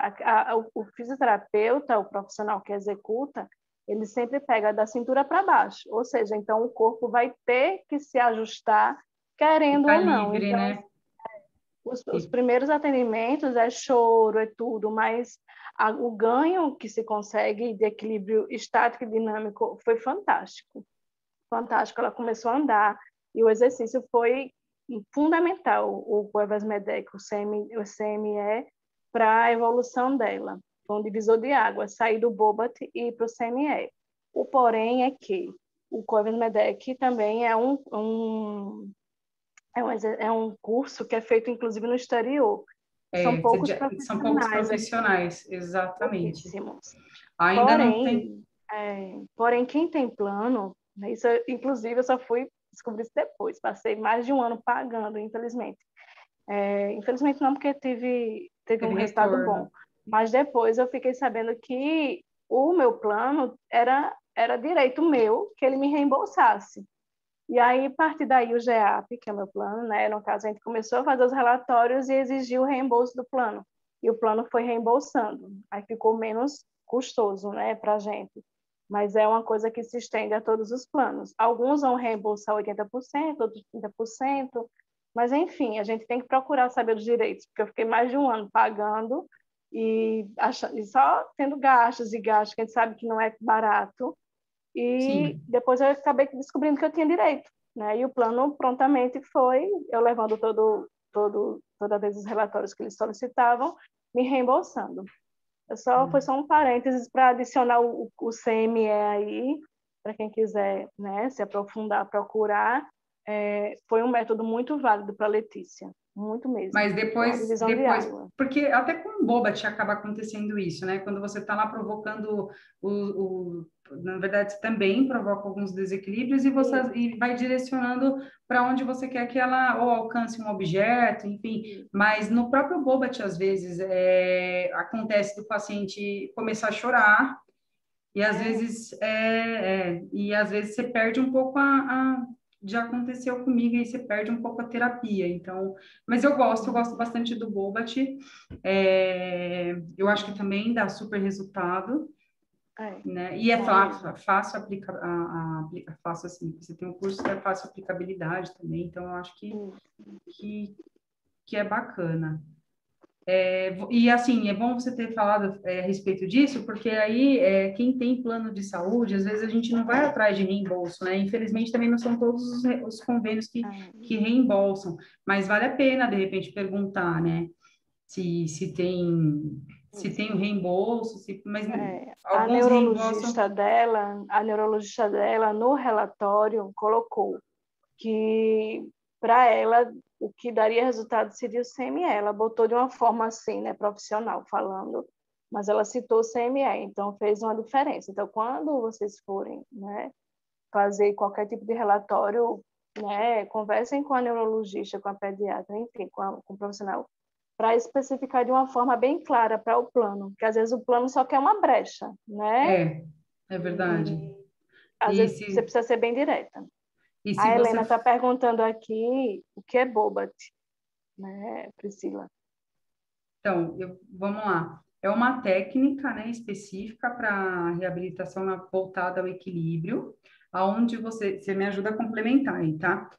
o fisioterapeuta, o profissional que executa, ele sempre pega da cintura para baixo, ou seja, então o corpo vai ter que se ajustar querendo fica ou não. livre, Então, né? os primeiros atendimentos é choro, é tudo, mas o ganho que se consegue de equilíbrio estático e dinâmico foi fantástico. Fantástico, ela começou a andar e o exercício foi fundamental, o Cuevas Medec, o CME, para a evolução dela. Foi um divisor de água, sair do Bobat e ir para o CME. O porém é que o Cuevas Medec também é um curso que é feito, inclusive, no exterior. São poucos São poucos profissionais aqui, profissionais, exatamente. pouquíssimos. Ainda não tem. Porém, quem tem plano, né, isso, inclusive, eu só fui descobrir isso depois. Passei mais de um ano pagando, infelizmente. Infelizmente não, porque teve um Teve resultado retorno. bom. Mas depois eu fiquei sabendo que o meu plano era direito meu que ele me reembolsasse. E aí, a partir daí, o GEAP, que é o meu plano, né? No caso, a gente começou a fazer os relatórios e exigiu o reembolso do plano. E o plano foi reembolsando. Aí ficou menos custoso, né, para a gente. Mas é uma coisa que se estende a todos os planos. Alguns vão reembolsar 80%, outros 30%. Mas, enfim, a gente tem que procurar saber os direitos, porque eu fiquei mais de um ano pagando e só tendo gastos e gastos, que a gente sabe que não é barato. E Sim. depois eu acabei descobrindo que eu tinha direito, né? E o plano prontamente foi eu levando toda vez os relatórios que eles solicitavam, me reembolsando. Foi só um parênteses para adicionar o CME aí, para quem quiser, né, se aprofundar, procurar. Foi um método muito válido para a Letícia, muito mesmo. Mas Uma divisão de água. porque até com o Bobat acaba acontecendo isso, né? Quando você está lá provocando na verdade, você também provoca alguns desequilíbrios e você e vai direcionando para onde você quer que ela ou alcance um objeto, enfim. Mas no próprio Bobat, às vezes, acontece do paciente começar a chorar e às vezes você perde um pouco já aconteceu comigo e você perde um pouco a terapia. Então, mas eu gosto bastante do Bobat. Eu acho que também dá super resultado, né? E é fácil aplicar, fácil assim. Você tem um curso que é fácil aplicabilidade também. Então, eu acho que é bacana. E assim, é bom você ter falado a respeito disso, porque aí quem tem plano de saúde, às vezes a gente não vai atrás de reembolso, né? Infelizmente também não são todos os convênios que reembolsam, mas vale a pena de repente perguntar, né? Se tem o reembolso, mas alguns reembolsam. A neurologista dela no relatório colocou que para ela o que daria resultado seria o CME. Ela botou de uma forma assim, né, profissional falando, mas ela citou o CME, então fez uma diferença. Então, quando vocês forem, né, fazer qualquer tipo de relatório, né, conversem com a neurologista, com a pediatra, enfim, com o profissional, para especificar de uma forma bem clara para o plano, porque às vezes o plano só quer uma brecha, né? É verdade. Às vezes você precisa ser bem direta. A Helena está perguntando aqui o que é Bobat, né, Priscila? Então, vamos lá. É uma técnica, né, específica para reabilitação voltada ao equilíbrio, aonde você me ajuda a complementar aí, tá?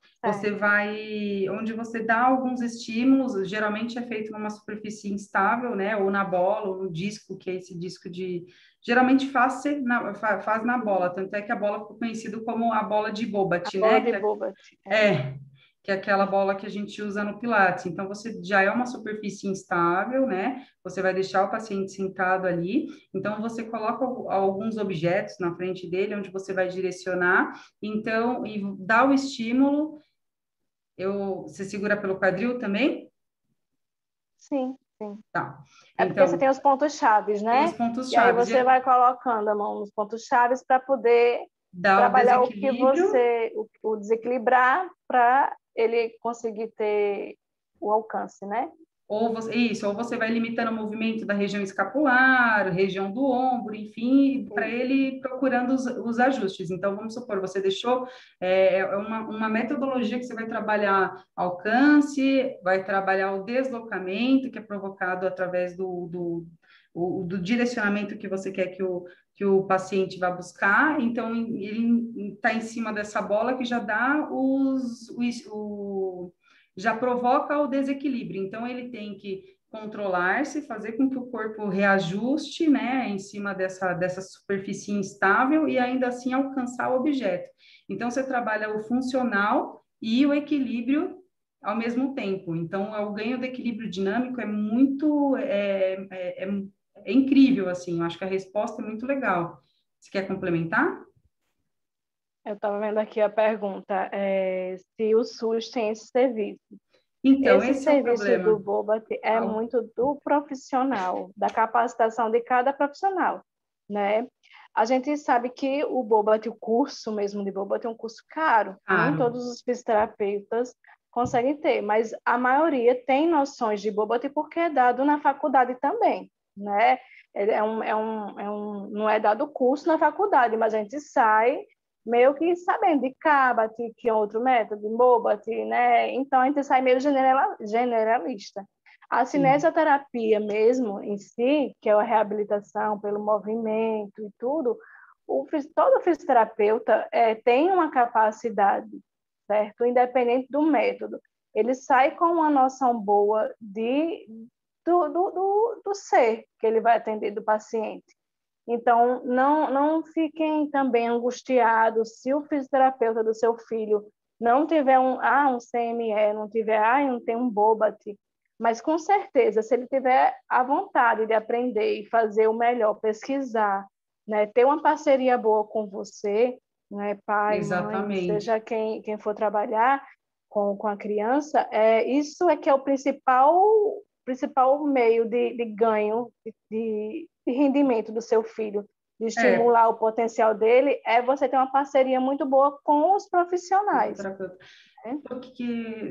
Onde você dá alguns estímulos, geralmente é feito numa superfície instável, né, ou na bola, ou no disco, que é esse disco geralmente faz na bola, tanto é que a bola ficou conhecida como a bola de Bobat, né? Bola de Bobat. Que é aquela bola que a gente usa no Pilates. Então, você já é uma superfície instável, né? Você vai deixar o paciente sentado ali. Então, você coloca alguns objetos na frente dele, onde você vai direcionar. Então, e dá o estímulo. Você segura pelo quadril também? Sim. Tá. Porque você tem os pontos chaves, né? Tem os pontos chaves. E aí você vai colocando a mão nos pontos chaves para poder trabalhar o que o desequilibrar para ele conseguir ter o alcance, né? Ou você vai limitando o movimento da região escapular, região do ombro, enfim, para ele procurando os ajustes. Então, vamos supor, você deixou uma metodologia que você vai trabalhar alcance, vai trabalhar o deslocamento, que é provocado através do direcionamento que você quer que o paciente vá buscar. Então, ele está em cima dessa bola que já dá já provoca o desequilíbrio. Então, ele tem que controlar-se, fazer com que o corpo reajuste, né, em cima dessa superfície instável e ainda assim alcançar o objeto. Então, você trabalha o funcional e o equilíbrio ao mesmo tempo. Então, o ganho de equilíbrio dinâmico é muito incrível, assim. Eu acho que a resposta é muito legal. Você quer complementar? Eu estava vendo aqui a pergunta, se o SUS tem esse serviço. Então, esse serviço do Bobat é muito do profissional, da capacitação de cada profissional, né? A gente sabe que o Bobat, o curso mesmo de Bobat, é um curso caro. Nem todos os fisioterapeutas conseguem ter, mas a maioria tem noções de Bobat porque é dado na faculdade também. né? Não é dado curso na faculdade, mas a gente sai meio que sabendo de CABAT, que é outro método, de MOBAT, né? Então, a gente sai meio generalista. A cinesioterapia mesmo, em si, que é a reabilitação pelo movimento e tudo, todo fisioterapeuta tem uma capacidade, certo? Independente do método. Ele sai com uma noção boa do ser que ele vai atender, do paciente. Então, não fiquem também angustiados se o fisioterapeuta do seu filho não tiver um CME, não tem um BOBAT, mas com certeza, se ele tiver a vontade de aprender e fazer o melhor, pesquisar, né, ter uma parceria boa com você, né, pai, mãe, seja quem for trabalhar com a criança, isso é que é o principal meio de ganho, de rendimento do seu filho, de estimular o potencial dele, você ter uma parceria muito boa com os profissionais.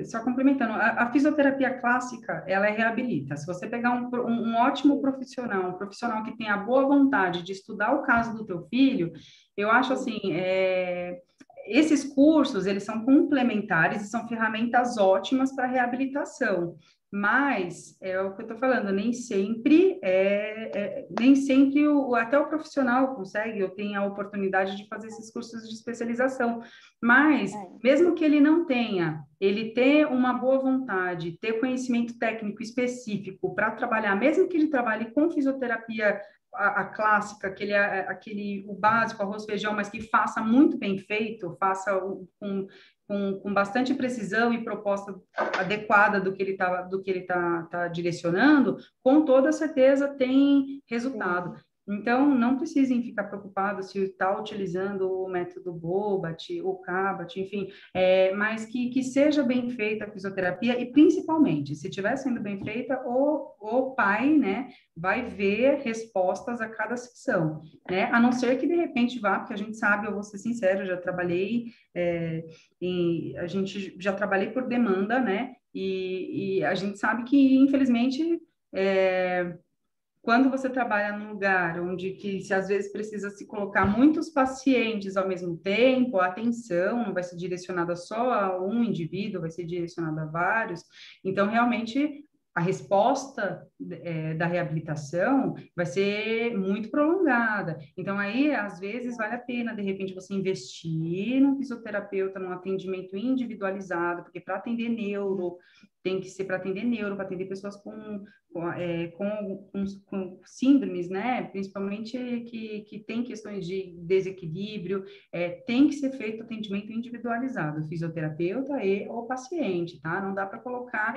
Só complementando, a fisioterapia clássica, ela reabilita. Se você pegar um ótimo profissional, um profissional que tenha a boa vontade de estudar o caso do teu filho, eu acho assim, esses cursos, eles são complementares e são ferramentas ótimas para reabilitação. Mas, é o que eu estou falando, nem sempre até o profissional consegue ou tem a oportunidade de fazer esses cursos de especialização. Mas, mesmo que ele não tenha, ele ter uma boa vontade, ter conhecimento técnico específico para trabalhar, mesmo que ele trabalhe com fisioterapia a clássica, o básico, arroz, feijão, mas que faça muito bem feito, faça com bastante precisão e proposta adequada do que ele tá direcionando, com toda certeza tem resultado. Então, não precisem ficar preocupados se está utilizando o método BOBAT, o CABAT, enfim, mas que seja bem feita a fisioterapia e, principalmente, se estiver sendo bem feita, o pai, né, vai ver respostas a cada sessão, né, a não ser que, de repente, vá, porque a gente sabe, eu vou ser sincero, eu já trabalhei, já trabalhei por demanda, né, e a gente sabe que, infelizmente, quando você trabalha num lugar onde se às vezes precisa se colocar muitos pacientes ao mesmo tempo, a atenção não vai ser direcionada só a um indivíduo, vai ser direcionada a vários. Então, realmente, a resposta da reabilitação vai ser muito prolongada. Então, aí, às vezes, vale a pena, de repente, você investir num fisioterapeuta, num atendimento individualizado, porque para atender neuro, tem que ser para atender neuro, para atender pessoas com síndromes, né? Principalmente que tem questões de desequilíbrio, tem que ser feito atendimento individualizado, fisioterapeuta e o paciente, tá? Não dá para colocar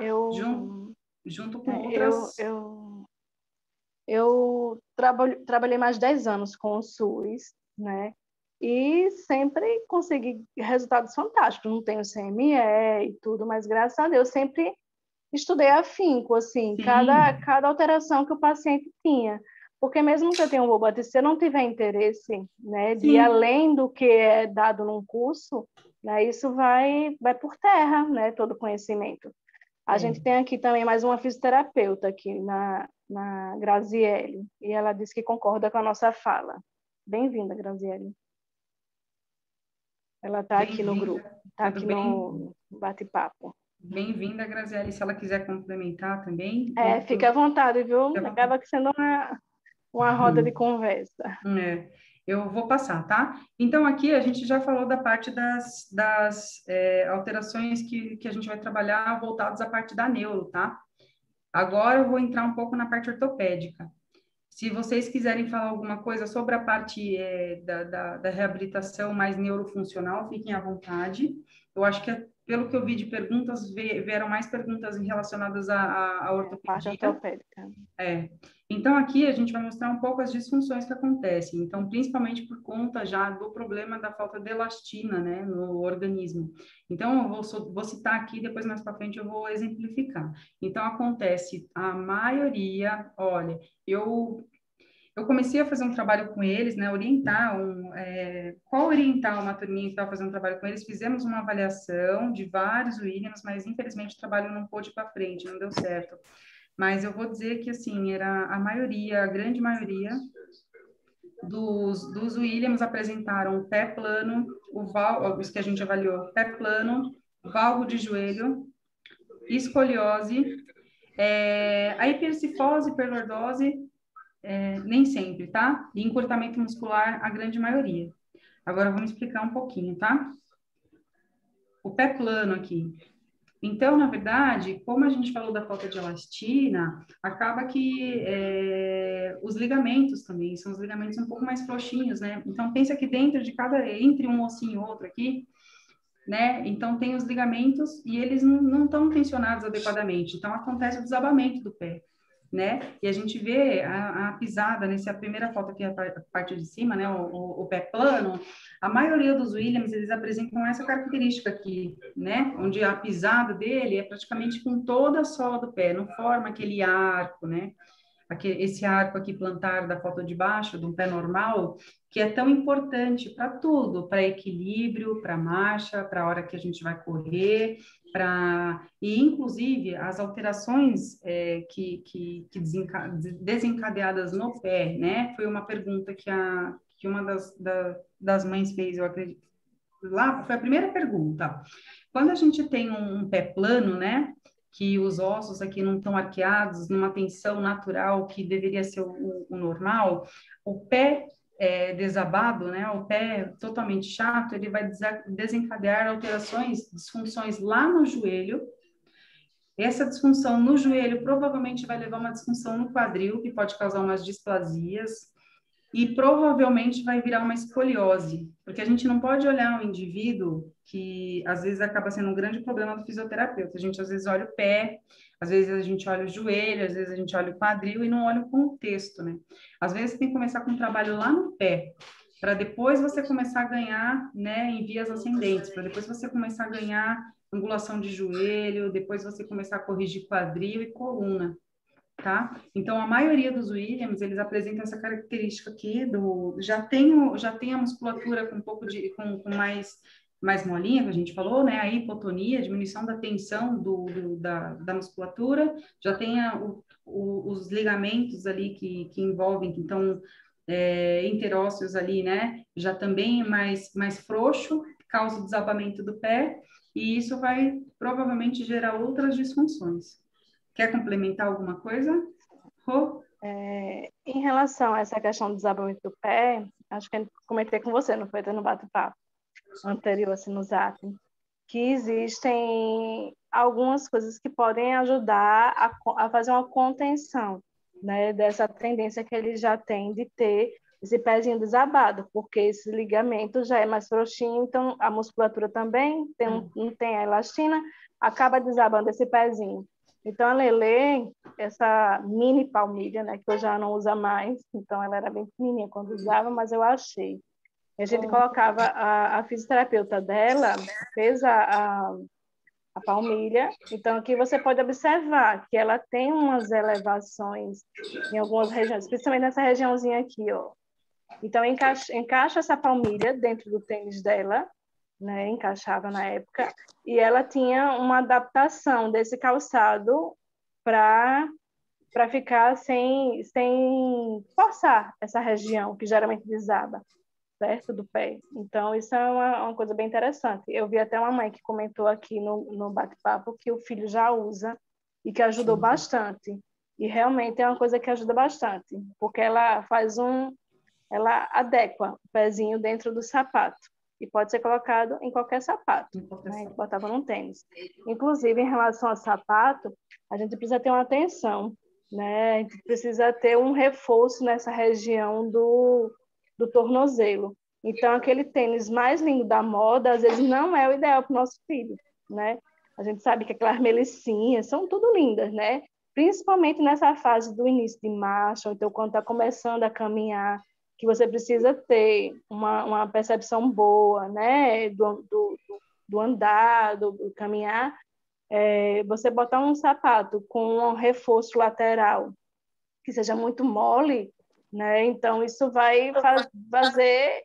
junto com outras... Eu trabalhei mais de 10 anos com o SUS, né? E sempre consegui resultados fantásticos. Não tenho CME e tudo, mas graças a Deus sempre estudei afinco, assim, cada alteração que o paciente tinha. Porque mesmo que eu tenha um BOBAT, se eu não tiver interesse, né, de ir além do que é dado num curso, né, isso vai por terra, né, todo o conhecimento. A gente tem aqui também mais uma fisioterapeuta aqui na Graziele, e ela disse que concorda com a nossa fala. Bem-vinda, Graziele. Ela está aqui no grupo, está aqui no bate-papo. Bem-vinda, Graziele. Se ela quiser complementar também. Fique à vontade, viu? Acaba sendo uma roda de conversa. Eu vou passar, tá? Então, aqui a gente já falou da parte das alterações que a gente vai trabalhar voltadas à parte da neuro, tá? Agora eu vou entrar um pouco na parte ortopédica. Se vocês quiserem falar alguma coisa sobre a parte da reabilitação mais neurofuncional, fiquem à vontade. Eu acho que, pelo que eu vi de perguntas, vieram mais perguntas relacionadas à ortopedia. Parte ortopédica. Então, aqui a gente vai mostrar um pouco as disfunções que acontecem. Então, principalmente por conta já do problema da falta de elastina, né, no organismo. Então, eu vou citar aqui, depois mais para frente eu vou exemplificar. Então, acontece a maioria, olha, eu comecei a fazer um trabalho com eles, né, orientar uma turminha que estava fazendo um trabalho com eles, fizemos uma avaliação de vários Williams, mas infelizmente o trabalho não pôde ir para frente, não deu certo. mas eu vou dizer que, assim, era a maioria, a grande maioria dos Williams apresentaram pé plano, os que a gente avaliou, pé plano, valgo de joelho, escoliose, a hipercifose, hiperlordose, nem sempre, tá? E encurtamento muscular, a grande maioria. Agora, vamos explicar um pouquinho, tá? O pé plano aqui. Então, na verdade, como a gente falou da falta de elastina, acaba que os ligamentos também são os ligamentos um pouco mais frouxinhos, né? Então, pensa que entre um ossinho e outro aqui, né? Então, tem os ligamentos e eles não estão tensionados adequadamente. Então, acontece o desabamento do pé, né? E a gente vê a pisada, a primeira foto aqui, a parte de cima, né? O pé plano. A maioria dos Williams, eles apresentam essa característica aqui, né? Onde a pisada dele é praticamente com toda a sola do pé, não forma aquele arco, né? Esse arco aqui plantar da foto de baixo, do pé normal, que é tão importante para tudo, para equilíbrio, para marcha, para a hora que a gente vai correr, e inclusive as alterações desencadeadas no pé, né? Foi uma pergunta que uma das mães fez, eu acredito. Lá foi a primeira pergunta. Quando a gente tem um pé plano, né? Que os ossos aqui não estão arqueados, numa tensão natural que deveria ser o normal, o pé desabado, né, o pé totalmente chato, ele vai desencadear alterações, disfunções lá no joelho. Essa disfunção no joelho provavelmente vai levar a uma disfunção no quadril, que pode causar umas displasias, e provavelmente vai virar uma escoliose, porque a gente não pode olhar um indivíduo que às vezes acaba sendo um grande problema do fisioterapeuta. A gente às vezes olha o pé, às vezes a gente olha o joelho, às vezes a gente olha o quadril e não olha o contexto, né? Às vezes você tem que começar com um trabalho lá no pé, para depois você começar a ganhar, né, em vias ascendentes, para depois você começar a ganhar angulação de joelho, depois você começar a corrigir quadril e coluna. Tá? Então, a maioria dos Williams, eles apresentam essa característica aqui já tem a musculatura com um pouco com mais molinha, que a gente falou, né? A hipotonia, a diminuição da tensão da musculatura, já tem os ligamentos ali que envolvem, que estão interósseos ali, né? Já também mais frouxo, causa o desabamento do pé, e isso vai provavelmente gerar outras disfunções. Quer complementar alguma coisa? Rô? Em relação a essa questão do desabamento do pé, acho que eu comentei com você, não foi no bate-papo anterior, assim, no Zap, que existem algumas coisas que podem ajudar a fazer uma contenção, né, dessa tendência que ele já tem de ter esse pezinho desabado, porque esse ligamento já é mais frouxinho, então a musculatura também não tem a elastina, acaba desabando esse pezinho. Então, a Lelê, essa mini palmilha, né, que eu já não usa mais, então ela era bem pequenininha quando usava, mas eu achei. A gente colocava, a fisioterapeuta dela fez a palmilha, então aqui você pode observar que ela tem umas elevações em algumas regiões, principalmente nessa regiãozinha aqui, ó. Então, encaixa essa palmilha dentro do tênis dela, né, encaixava na época, e ela tinha uma adaptação desse calçado para ficar sem forçar essa região que geralmente desaba, certo, do pé. Então, isso é uma coisa bem interessante. Eu vi até uma mãe que comentou aqui no bate-papo que o filho já usa e que ajudou bastante. E realmente é uma coisa que ajuda bastante, porque ela ela adequa o pezinho dentro do sapato. E pode ser colocado em qualquer sapato, né? A gente botava num tênis. Inclusive, em relação ao sapato, a gente precisa ter uma atenção, né? A gente precisa ter um reforço nessa região do tornozelo. Então, aquele tênis mais lindo da moda, às vezes não é o ideal para o nosso filho, né? A gente sabe que aquelas melicinhas são tudo lindas, né? Principalmente nessa fase do início de marcha, ou então quando está começando a caminhar, que você precisa ter uma percepção boa, né, do andar, do caminhar, você botar um sapato com um reforço lateral que seja muito mole, né, então isso vai fazer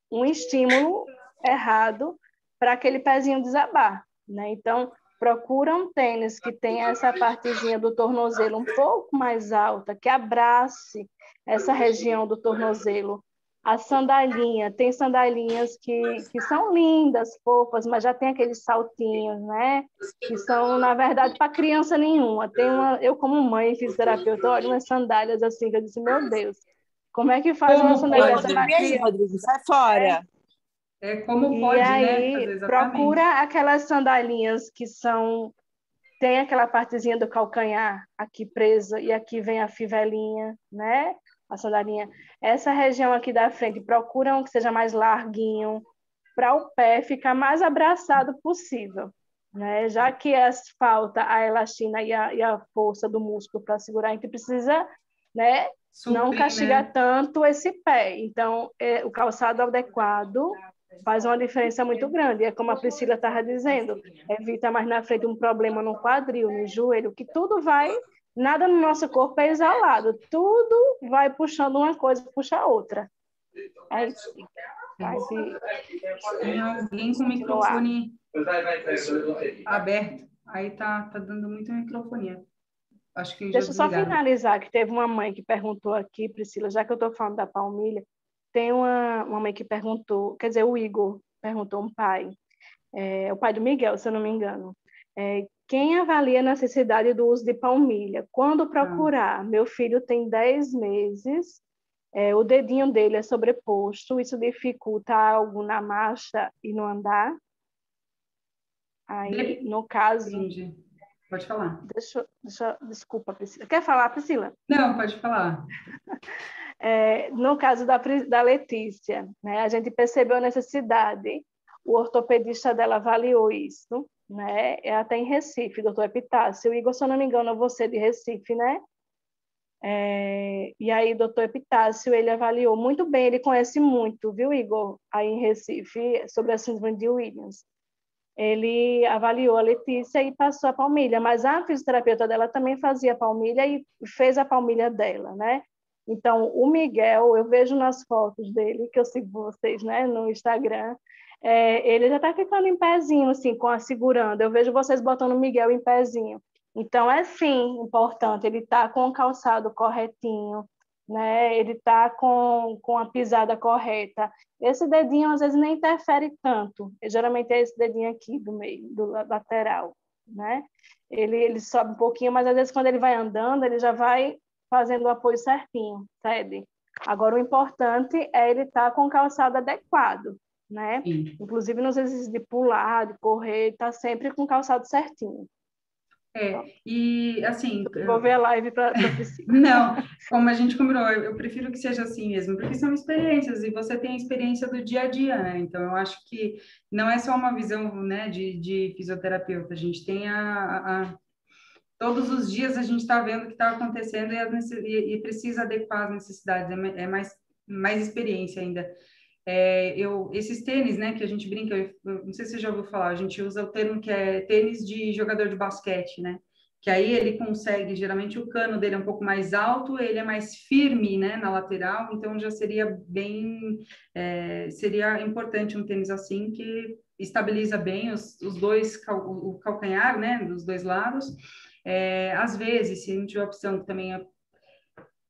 um estímulo errado para aquele pezinho desabar, né, então procura um tênis que tenha essa partezinha do tornozelo um pouco mais alta, que abrace essa região do tornozelo. A sandalinha, tem sandalinhas que são lindas, fofas, mas já tem aqueles saltinhos, né? Que são, na verdade, para criança nenhuma. Eu, como mãe fisioterapeuta, olho umas sandálias assim, que eu disse, meu Deus, como é que faz uma sandália dessa para criança? Rodrigo, sai fora. Como E pode, aí, né? Fazer exatamente. procura aquelas sandalinhas que tem aquela partezinha do calcanhar aqui presa e aqui vem a fivelinha, né? A sandalinha. Essa região aqui da frente, procura um que seja mais larguinho, para o pé ficar mais abraçado possível, né? Já que falta a elastina e a força do músculo para segurar, a gente precisa, né? Não castigar tanto esse pé. Então, o calçado adequado faz uma diferença muito grande. É como a Priscila estava dizendo, evita mais na frente um problema no quadril, no joelho, que tudo nada no nosso corpo é isolado, tudo vai puxando uma coisa, puxa a outra. É isso. Tem alguém com o microfone aberto, aí tá dando muita microfonia. Acho que Deixa eu só finalizar, que teve uma mãe que perguntou aqui, Priscila, já que eu estou falando da palmilha, tem uma mãe que perguntou, quer dizer, o Igor perguntou, um pai, o pai do Miguel, se eu não me engano, quem avalia a necessidade do uso de palmilha? Quando procurar? Meu filho tem 10 meses, o dedinho dele é sobreposto, isso dificulta algo na marcha e no andar? Aí, no caso... Entendi. Pode falar. Desculpa, Priscila. Quer falar, Priscila? Não, pode falar. No caso da Letícia, né, a gente percebeu a necessidade, o ortopedista dela avaliou isso, né, até em Recife, doutor Epitácio. O Igor, se eu não me engano, você de Recife, né? E aí, doutor Epitácio, ele avaliou muito bem, ele conhece muito, viu, Igor, aí em Recife, sobre a síndrome de Williams. Ele avaliou a Letícia e passou a palmilha, mas a fisioterapeuta dela também fazia palmilha e fez a palmilha dela, né? Então, o Miguel, eu vejo nas fotos dele, que eu sigo vocês, né, no Instagram, ele já está ficando em pezinho, assim, segurando. Eu vejo vocês botando o Miguel em pezinho. Então, é sim importante, ele está com o calçado corretinho, né? Ele está com a pisada correta. Esse dedinho, às vezes, nem interfere tanto. Geralmente é esse dedinho aqui do meio, do lateral, né? Ele sobe um pouquinho, mas, às vezes, quando ele vai andando, ele já vai fazendo o apoio certinho, sabe? Agora, o importante é ele estar com o calçado adequado, né? Sim. Inclusive, nos exercícios de pular, de correr, está sempre com o calçado certinho. E assim... Vou ver a live para Priscila. Não, como a gente combinou, eu prefiro que seja assim mesmo, porque são experiências, e você tem a experiência do dia a dia, né? Então, eu acho que não é só uma visão, né, de fisioterapeuta, a gente tem todos os dias a gente está vendo o que está acontecendo e precisa adequar as necessidades, é mais experiência ainda. Esses tênis, né, que a gente brinca, eu não sei se você já ouviu falar, a gente usa o termo que é tênis de jogador de basquete, né? Que aí ele consegue, geralmente o cano dele é um pouco mais alto, ele é mais firme, né, na lateral, então já seria seria importante um tênis assim que estabiliza bem os dois, o calcanhar, né, dos dois lados. Às vezes, se não tiver opção, também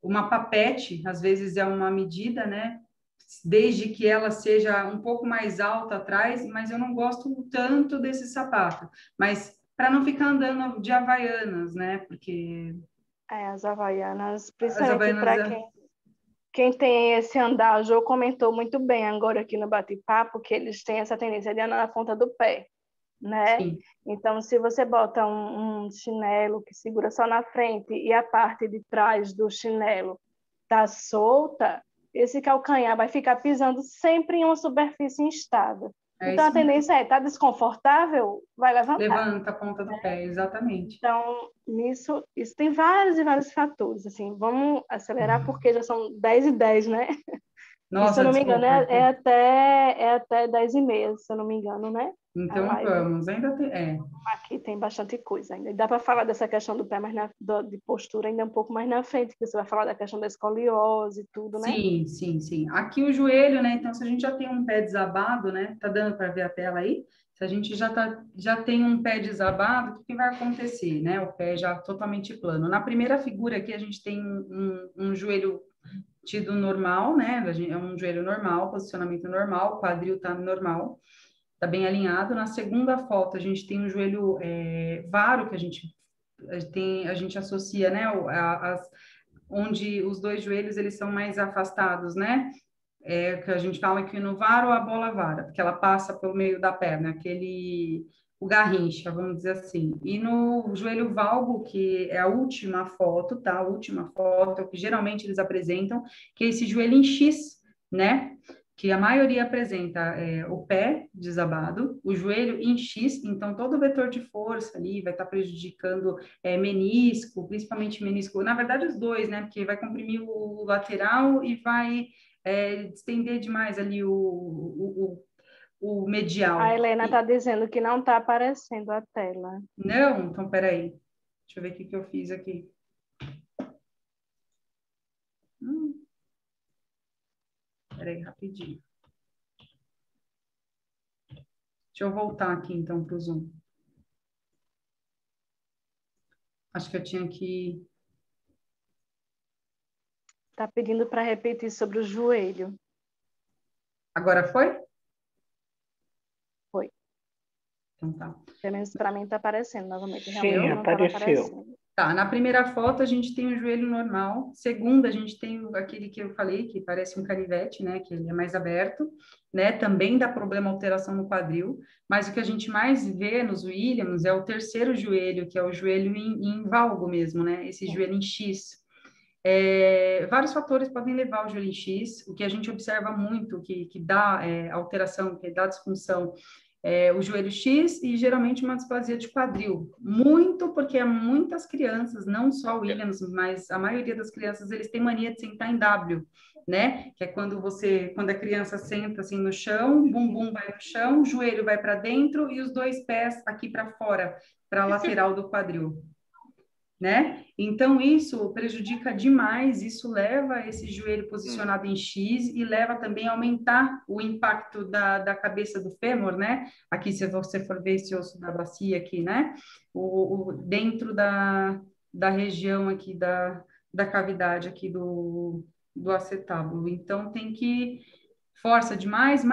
uma papete, às vezes é uma medida, né, desde que ela seja um pouco mais alta atrás, mas eu não gosto tanto desse sapato, mas para não ficar andando de Havaianas, né, porque... As Havaianas, principalmente para quem tem esse andar, o Jô comentou muito bem agora aqui no bate-papo, que eles têm essa tendência de andar na ponta do pé, né? Sim. Então, se você bota um chinelo que segura só na frente e a parte de trás do chinelo tá solta, esse calcanhar vai ficar pisando sempre em uma superfície instável. Então, a tendência tá desconfortável, vai levantar. Levanta a ponta do pé, exatamente. Então, isso tem vários e vários fatores. Assim, vamos acelerar porque já são 10h10, né? E, se Nossa, eu não me engano, desculpa. é até 10h30, se eu não me engano, né? Então A live. vamos, ainda tem. Aqui tem bastante coisa ainda. E dá para falar dessa questão do pé mais de postura ainda um pouco mais na frente, que você vai falar da questão da escoliose e tudo, né? Sim, sim, sim. Aqui o joelho, né? Então, se a gente já tem um pé desabado, né? Tá dando para ver a tela aí? Se a gente já tem um pé desabado, o que que vai acontecer, né? O pé já totalmente plano. Na primeira figura aqui, a gente tem um joelho tido normal, né? É um joelho normal, posicionamento normal, o quadril tá normal, tá bem alinhado. Na segunda foto, a gente tem um joelho varo, que a gente associa, né? Onde os dois joelhos eles são mais afastados, né? Que a gente fala que no varo a bola vara, porque ela passa pelo meio da perna, o garrincha, vamos dizer assim. E no joelho valgo, que é a última foto, tá? A última foto, é o que geralmente eles apresentam, que é esse joelho em X, né? Que a maioria apresenta o pé desabado, o joelho em X, então todo o vetor de força ali vai estar prejudicando menisco, principalmente menisco, na verdade os dois, né? Porque vai comprimir o lateral e vai estender demais ali o A medial. Helena está dizendo que não está aparecendo a tela. Não, então peraí. Deixa eu ver o que eu fiz aqui. Peraí, rapidinho. Deixa eu voltar aqui então para o Zoom. Acho que eu tinha que. Está pedindo para repetir sobre o joelho. Agora foi? Foi. Então tá. Pelo menos para mim está aparecendo novamente. Sim, Realmente não estava apareceu. aparecendo. Tá, na primeira foto a gente tem o joelho normal. Segunda, a gente tem aquele que eu falei, que parece um canivete, né? Que ele é mais aberto, né? Também dá problema alteração no quadril. Mas o que a gente mais vê nos Williams é o terceiro joelho, que é o joelho em valgo mesmo, né? Esse joelho em X. Vários fatores podem levar ao joelho em X. O que a gente observa muito, que dá alteração, que dá disfunção, o joelho X e geralmente uma displasia de quadril. Muito porque muitas crianças, não só o Williams, mas a maioria das crianças, eles têm mania de sentar em W, né? Que é quando a criança senta assim no chão, o bumbum vai no chão, o joelho vai para dentro e os dois pés aqui para fora, para a lateral do quadril. Né? Então, isso prejudica demais, isso leva esse joelho posicionado em X e leva também a aumentar o impacto da cabeça do fêmur, né? Aqui, se você for ver esse osso da bacia aqui, né? Dentro da região aqui da cavidade aqui do acetábulo. Então, tem que força demais,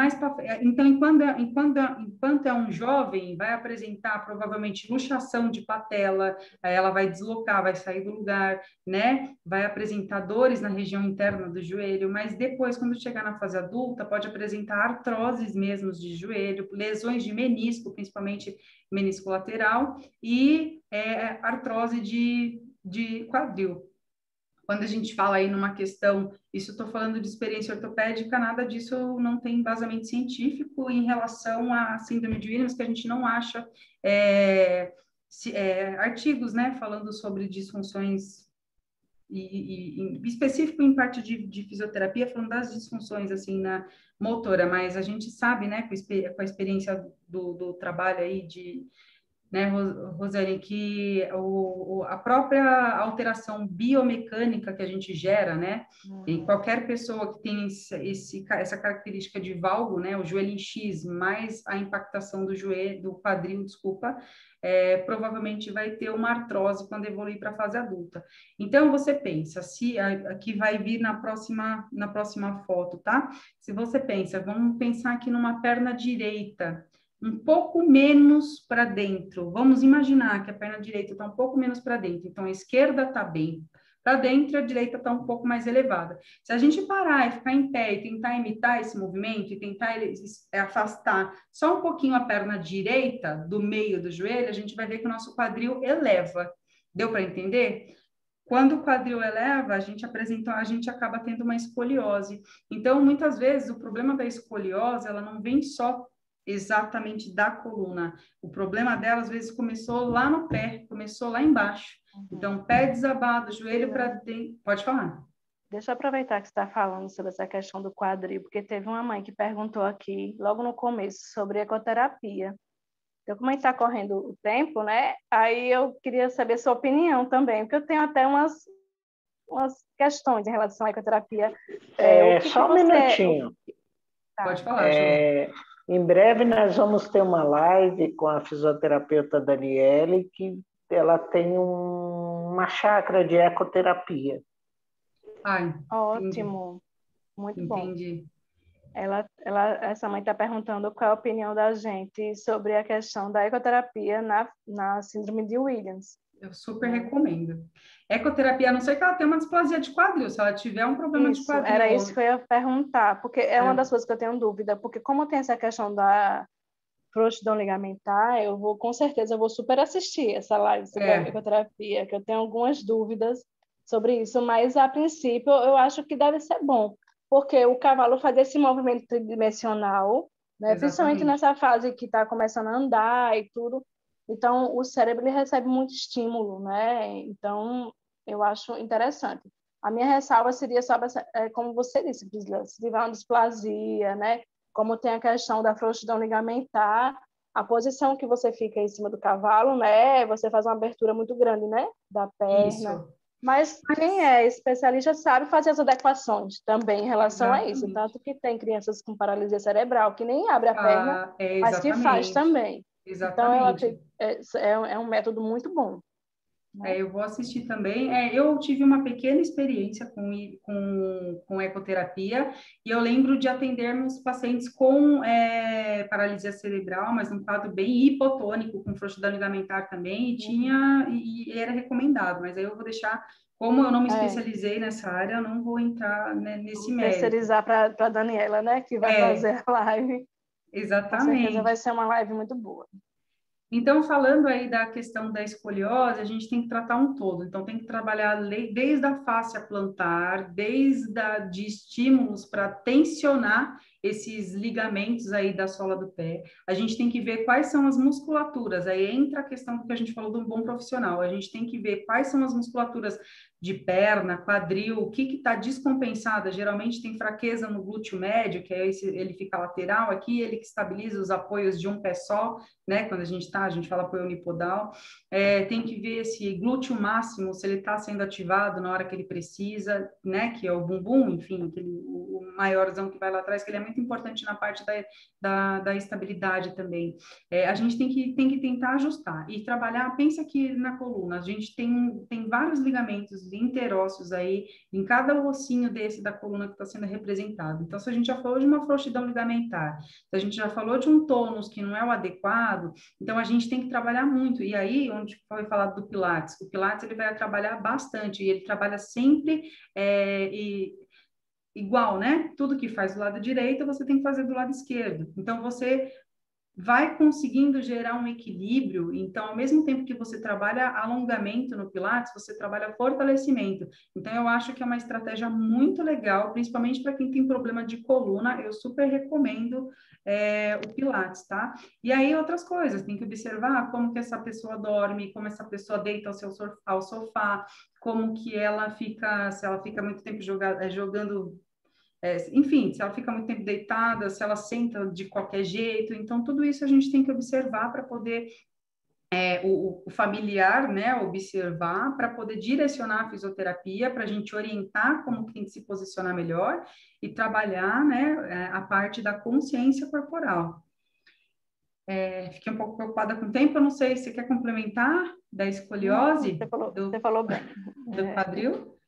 então, enquanto é um jovem, vai apresentar provavelmente luxação de patela, aí ela vai deslocar, vai sair do lugar, né? Vai apresentar dores na região interna do joelho, mas depois, quando chegar na fase adulta, pode apresentar artroses mesmo de joelho, lesões de menisco, principalmente menisco lateral, e artrose de quadril. Quando a gente fala aí numa questão, isso estou falando de experiência ortopédica, nada disso não tem embasamento científico em relação à síndrome de Williams, que a gente não acha artigos, né, falando sobre disfunções e específico em parte de fisioterapia, falando das disfunções assim na motora, mas a gente sabe, né, com a experiência do trabalho aí né, Rosane, que a própria alteração biomecânica que a gente gera, né, em qualquer pessoa que tem essa característica de valgo, né, o joelho em X, mais a impactação do joelho, do quadril, desculpa, provavelmente vai ter uma artrose quando evoluir para a fase adulta. Então, você pensa, se aqui vai vir na próxima foto, tá? Se você pensa, vamos pensar aqui numa perna direita, um pouco menos para dentro. Vamos imaginar que a perna direita está um pouco menos para dentro. Então, a esquerda está bem para dentro, a direita está um pouco mais elevada. Se a gente parar e ficar em pé e tentar imitar esse movimento e tentar afastar só um pouquinho a perna direita do meio do joelho, a gente vai ver que o nosso quadril eleva. Deu para entender? Quando o quadril eleva, a gente acaba tendo uma escoliose. Então, muitas vezes, o problema da escoliose, ela não vem só exatamente da coluna. O problema dela, às vezes, começou lá no pé, começou lá embaixo. Então, pé desabado, joelho para dentro. Pode falar. Deixa eu aproveitar que você está falando sobre essa questão do quadril, porque teve uma mãe que perguntou aqui, logo no começo, sobre ecoterapia. Então, como a gente está correndo o tempo, né? Aí eu queria saber sua opinião também, porque eu tenho até umas questões em relação à ecoterapia. O que que Só um você... minutinho. Pode Tá. falar, Ju. Em breve nós vamos ter uma live com a fisioterapeuta Daniele, que ela tem uma chácara de ecoterapia. Ai, entendi, Ótimo, muito bom. entendi. Essa mãe está perguntando qual é a opinião da gente sobre a questão da ecoterapia na síndrome de Williams. Eu super recomendo. Ecoterapia, a não ser que ela tenha uma displasia de quadril, se ela tiver um problema de Isso, quadril. era isso que eu ia perguntar, porque é uma É. das coisas que eu tenho dúvida, porque como tem essa questão da frouxidão ligamentar, com certeza, eu vou super assistir essa live sobre a ecoterapia, que eu tenho algumas dúvidas sobre isso, mas a princípio eu acho que deve ser bom, porque o cavalo faz esse movimento tridimensional, né, principalmente Exatamente. nessa fase que está começando a andar e tudo, então o cérebro ele recebe muito estímulo, né? Então eu acho interessante. A minha ressalva seria só, como você disse, Priscila, se tiver uma displasia, né? Como tem a questão da frouxidão ligamentar, a posição que você fica em cima do cavalo, né? Você faz uma abertura muito grande, né? Da perna. Isso. Mas quem é especialista sabe fazer as adequações também em relação a isso. Exatamente. Tanto que tem crianças com paralisia cerebral que nem abre a perna, mas que faz Exatamente. também. Então, eu Exatamente. acredito é um método muito bom. Né? Eu vou assistir também. Eu tive uma pequena experiência com ecoterapia e eu lembro de atendermos pacientes com paralisia cerebral, mas num quadro bem hipotônico, com frouxidão ligamentar também, e era recomendado, mas aí eu vou deixar, como eu não me especializei nessa área, eu não vou entrar, né, nesse mérito. Terceirizar para a Daniela, né, que vai fazer a live. Com certeza vai Exatamente. ser uma live muito boa. Então, falando aí da questão da escoliose, a gente tem que tratar um todo. Então, tem que trabalhar desde a fáscia plantar, de estímulos para tensionar esses ligamentos aí da sola do pé. A gente tem que ver quais são as musculaturas. Aí entra a questão do que a gente falou do bom profissional. A gente tem que ver quais são as musculaturas de perna, quadril, o que está descompensada. Geralmente tem fraqueza no glúteo médio, que é ele fica lateral aqui, ele que estabiliza os apoios de um pé só, né? Quando a gente fala apoio unipodal. Tem que ver esse glúteo máximo, se ele está sendo ativado na hora que ele precisa, né? Que é o bumbum, enfim, o maiorzão que vai lá atrás, que ele é muito importante na parte da estabilidade também. A gente tem que tentar ajustar e trabalhar. Pensa que na coluna, a gente tem vários ligamentos interósseos aí, em cada ossinho desse da coluna que está sendo representado. Então, se a gente já falou de uma frouxidão ligamentar, se a gente já falou de um tônus que não é o adequado, então a gente tem que trabalhar muito. E aí, onde foi falado do Pilates, o Pilates ele vai trabalhar bastante, e ele trabalha sempre igual, né? Tudo que faz do lado direito, você tem que fazer do lado esquerdo. Então, você vai conseguindo gerar um equilíbrio. Então, ao mesmo tempo que você trabalha alongamento no Pilates, você trabalha fortalecimento. Então, eu acho que é uma estratégia muito legal, principalmente para quem tem problema de coluna. Eu super recomendo o Pilates, tá? E aí, outras coisas, tem que observar como que essa pessoa dorme, como essa pessoa deita ao sofá, como que ela fica, se ela fica muito tempo jogando. Enfim, se ela fica muito tempo deitada, se ela senta de qualquer jeito, então tudo isso a gente tem que observar para poder o familiar, né, observar para poder direcionar a fisioterapia, para a gente orientar como que tem que se posicionar melhor e trabalhar, né, a parte da consciência corporal. Fiquei um pouco preocupada com o tempo, eu não sei se você quer complementar da escoliose, você falou bem. do quadril.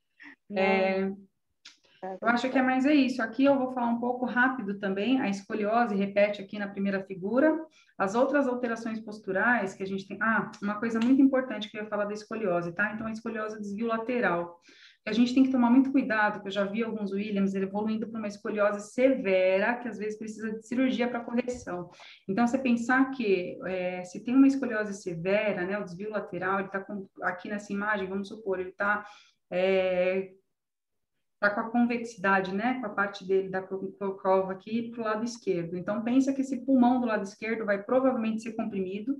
Eu acho que É é isso. Aqui eu vou falar um pouco rápido também. A escoliose, repete aqui na primeira figura. As outras alterações posturais que a gente tem. Uma coisa muito importante que eu ia falar da escoliose, tá? Então, a escoliose é desvio lateral. A gente tem que tomar muito cuidado, que eu já vi alguns Williams evoluindo para uma escoliose severa, que às vezes precisa de cirurgia para correção. Então, você pensar que se tem uma escoliose severa, né, o desvio lateral, ele está aqui nessa imagem, vamos supor, ele está com a convexidade, né, com a parte dele da curva aqui para o lado esquerdo. Então, pensa que esse pulmão do lado esquerdo vai provavelmente ser comprimido.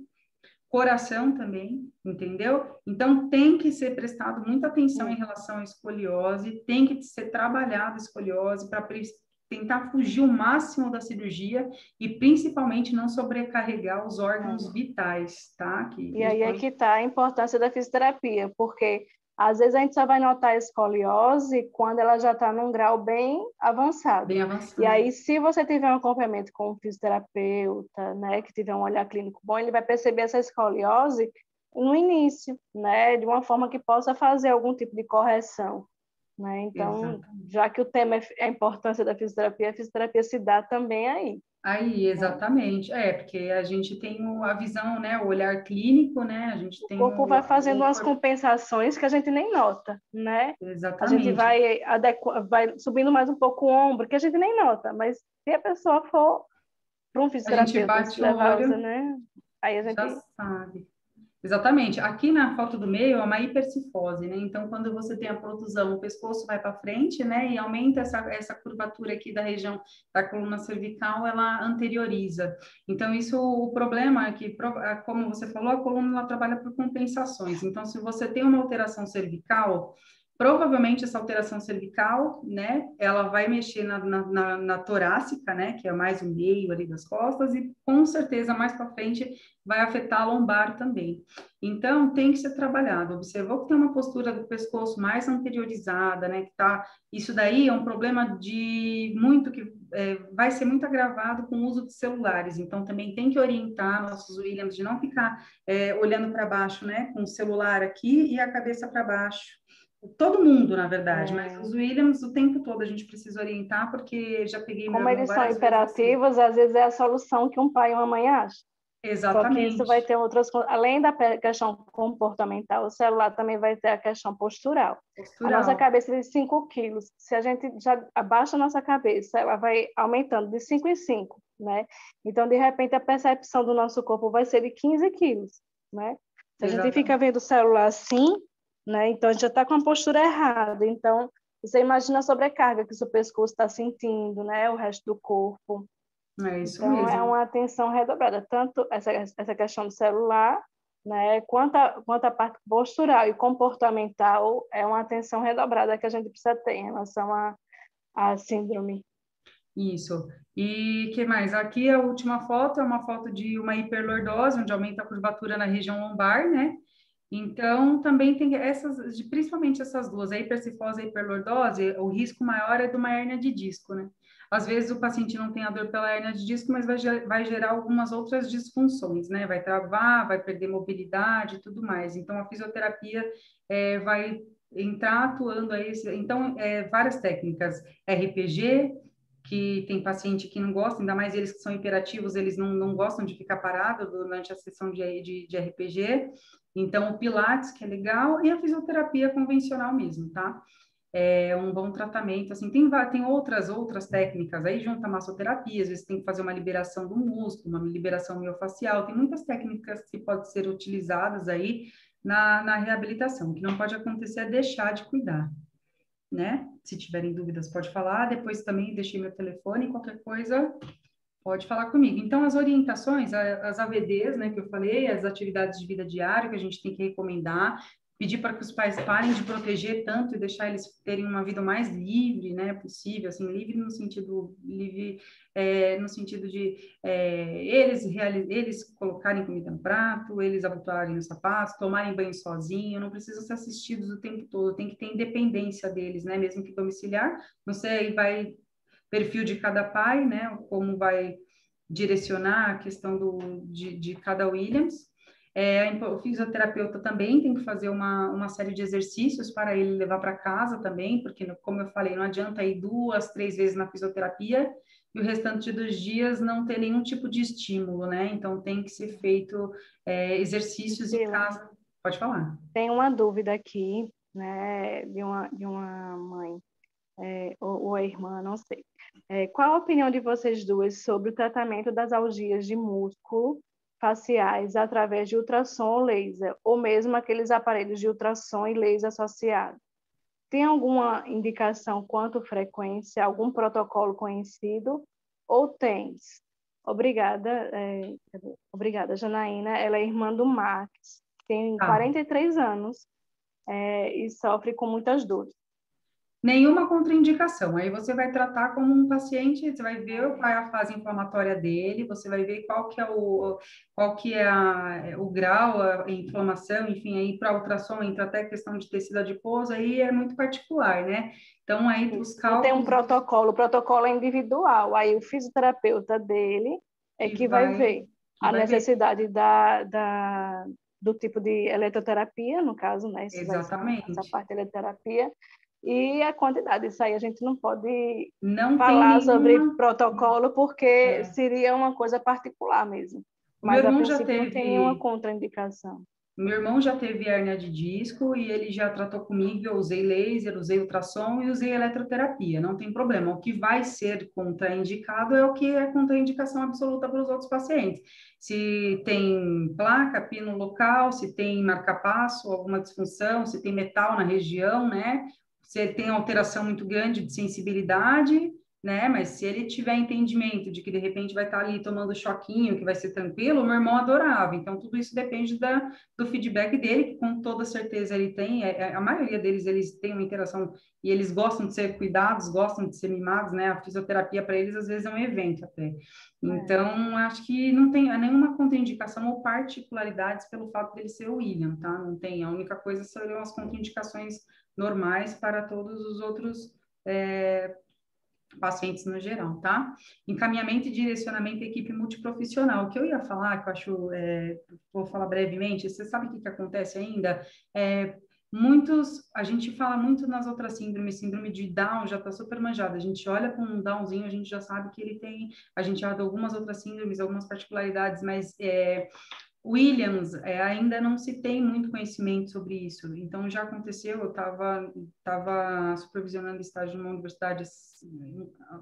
coração também, entendeu? Então, tem que ser prestado muita atenção em relação à escoliose, tem que ser trabalhada a escoliose para tentar fugir o máximo da cirurgia e, principalmente, não sobrecarregar os órgãos vitais, tá? E aí é que está a importância da fisioterapia, porque às vezes a gente só vai notar a escoliose quando ela já está num grau bem avançado. Bem avançado. E aí, se você tiver um acompanhamento com um fisioterapeuta, né, que tiver um olhar clínico bom, ele vai perceber essa escoliose no início, né, de uma forma que possa fazer algum tipo de correção, né? Então, já que o tema é a importância da fisioterapia, a fisioterapia se dá também aí. Aí, exatamente. Porque a gente tem a visão, né, o olhar clínico, né, a gente tem O corpo vai fazendo umas compensações que a gente nem nota, né? Exatamente. A gente vai subindo mais um pouco o ombro, que a gente nem nota, mas se a pessoa for para um fisioterapeuta, se levar, né? Aí a gente já sabe. Exatamente. Aqui na foto do meio é uma hipercifose, né? Então, quando você tem a protusão, o pescoço vai para frente, né? E aumenta essa curvatura aqui da região da coluna cervical, ela anterioriza. Então, isso, o problema é que, como você falou, a coluna ela trabalha por compensações. Então, se você tem uma alteração cervical, provavelmente essa alteração cervical, né, ela vai mexer na torácica, né, que é mais o meio ali das costas, e com certeza mais para frente vai afetar a lombar também. Então, tem que ser trabalhado. Observou que tem uma postura do pescoço mais anteriorizada, né, que tá, isso daí é um problema vai ser muito agravado com o uso de celulares. Então, também tem que orientar nossos Williams de não ficar olhando para baixo, né, com o celular aqui e a cabeça para baixo. Todo mundo, na verdade, mas os Williams o tempo todo a gente precisa orientar, porque já peguei meu irmão Como eles são assim. hiperativos, às vezes é a solução que um pai e uma mãe acham. Exatamente. Só que isso vai ter outras coisas. Além da questão comportamental, o celular também vai ter a questão postural. A nossa cabeça é de 5 quilos. Se a gente já abaixa a nossa cabeça, ela vai aumentando de 5 em 5, né? Então, de repente, a percepção do nosso corpo vai ser de 15 quilos, né? Se a gente fica vendo o celular assim, né? Então, a gente já está com a postura errada. Então, você imagina a sobrecarga que o seu pescoço está sentindo, né? O resto do corpo. É isso então, mesmo. é uma atenção redobrada, tanto essa questão do celular, né, quanto a parte postural e comportamental, é uma atenção redobrada que a gente precisa ter em relação à síndrome. Isso. E que mais? Aqui a última foto é uma foto de uma hiperlordose, onde aumenta a curvatura na região lombar, né? Então, também tem principalmente essas duas, a hipercifose e a hiperlordose, o risco maior é de uma hérnia de disco, né? Às vezes o paciente não tem a dor pela hérnia de disco, mas vai gerar algumas outras disfunções, né? Vai travar, vai perder mobilidade e tudo mais. Então, a fisioterapia vai entrar atuando aí. Então, várias técnicas, RPG, que tem paciente que não gosta, ainda mais eles que são hiperativos, eles não gostam de ficar parado durante a sessão de RPG. Então, o Pilates, que é legal, e a fisioterapia convencional mesmo, tá? É um bom tratamento, assim, tem outras técnicas, aí junta a massoterapia, às vezes tem que fazer uma liberação do músculo, uma liberação miofascial, tem muitas técnicas que podem ser utilizadas aí na reabilitação. O que não pode acontecer é deixar de cuidar, né? Se tiverem dúvidas, pode falar, depois também deixei meu telefone, qualquer coisa, pode falar comigo. Então, as orientações, as AVDs, né, que eu falei, as atividades de vida diária que a gente tem que recomendar, pedir para que os pais parem de proteger tanto e deixar eles terem uma vida mais livre, né, possível, assim, livre no sentido de eles colocarem comida no prato, eles abotoarem os sapatos, tomarem banho sozinho, não precisam ser assistidos o tempo todo, tem que ter independência deles, né, mesmo que domiciliar, não sei, aí vai perfil de cada pai, né, como vai direcionar a questão de cada Williams. O fisioterapeuta também tem que fazer uma série de exercícios para ele levar para casa também, porque, como eu falei, não adianta ir 2, 3 vezes na fisioterapia e o restante dos dias não ter nenhum tipo de estímulo, né? Então, tem que ser feito exercícios em casa. Pode falar. Tem uma dúvida aqui, né, de uma mãe, ou a irmã, não sei. Qual a opinião de vocês duas sobre o tratamento das algias de músculo faciais através de ultrassom ou laser, ou mesmo aqueles aparelhos de ultrassom e laser associados? Tem alguma indicação quanto frequência, algum protocolo conhecido? Ou tens? Obrigada, obrigada, Janaína. Ela é irmã do Max, tem Tá. 43 anos e sofre com muitas dores. Nenhuma contraindicação. Aí você vai tratar como um paciente, você vai ver qual é a fase inflamatória dele, você vai ver qual que é o grau, a inflamação, enfim, aí para ultrassom entra até questão de tecido adiposo, aí é muito particular, né? Então, aí os Não tem um cálculos protocolo, o protocolo é individual, aí o fisioterapeuta dele é que vai ver a necessidade do tipo de eletroterapia, no caso, né? Essa Exatamente. parte de eletroterapia, e a quantidade. Isso aí a gente não pode Não falar tem sobre nenhuma... protocolo, porque seria uma coisa particular mesmo. Meu Mas, a irmão já princípio, não tem nenhuma teve contraindicação. Meu irmão já teve hérnia de disco e ele já tratou comigo. Eu usei laser, usei ultrassom e usei eletroterapia. Não tem problema. O que vai ser contraindicado é o que é contraindicação absoluta para os outros pacientes. Se tem placa, pino local, se tem marca-passo, alguma disfunção, se tem metal na região, né? Se tem alteração muito grande de sensibilidade, né? Mas se ele tiver entendimento de que de repente vai estar ali tomando choquinho, que vai ser tranquilo, o meu irmão adorava. Então, tudo isso depende do feedback dele, que com toda certeza ele tem. A maioria deles, eles têm uma interação e eles gostam de ser cuidados, gostam de ser mimados, né? A fisioterapia para eles, às vezes, é um evento até. Então, acho que não tem nenhuma contraindicação ou particularidades pelo fato dele ser o William, tá? Não tem. A única coisa seriam as contraindicações normais para todos os outros pacientes no geral, tá? Encaminhamento e direcionamento à equipe multiprofissional. O que eu ia falar, que eu acho, vou falar brevemente, você sabe o que acontece ainda? A gente fala muito nas outras síndromes, síndrome de Down já está super manjada, a gente olha para um Downzinho, a gente já sabe que ele tem, a gente olha algumas outras síndromes, algumas particularidades, mas Williams, ainda não se tem muito conhecimento sobre isso. Então, já aconteceu, eu estava supervisionando estágio numa universidade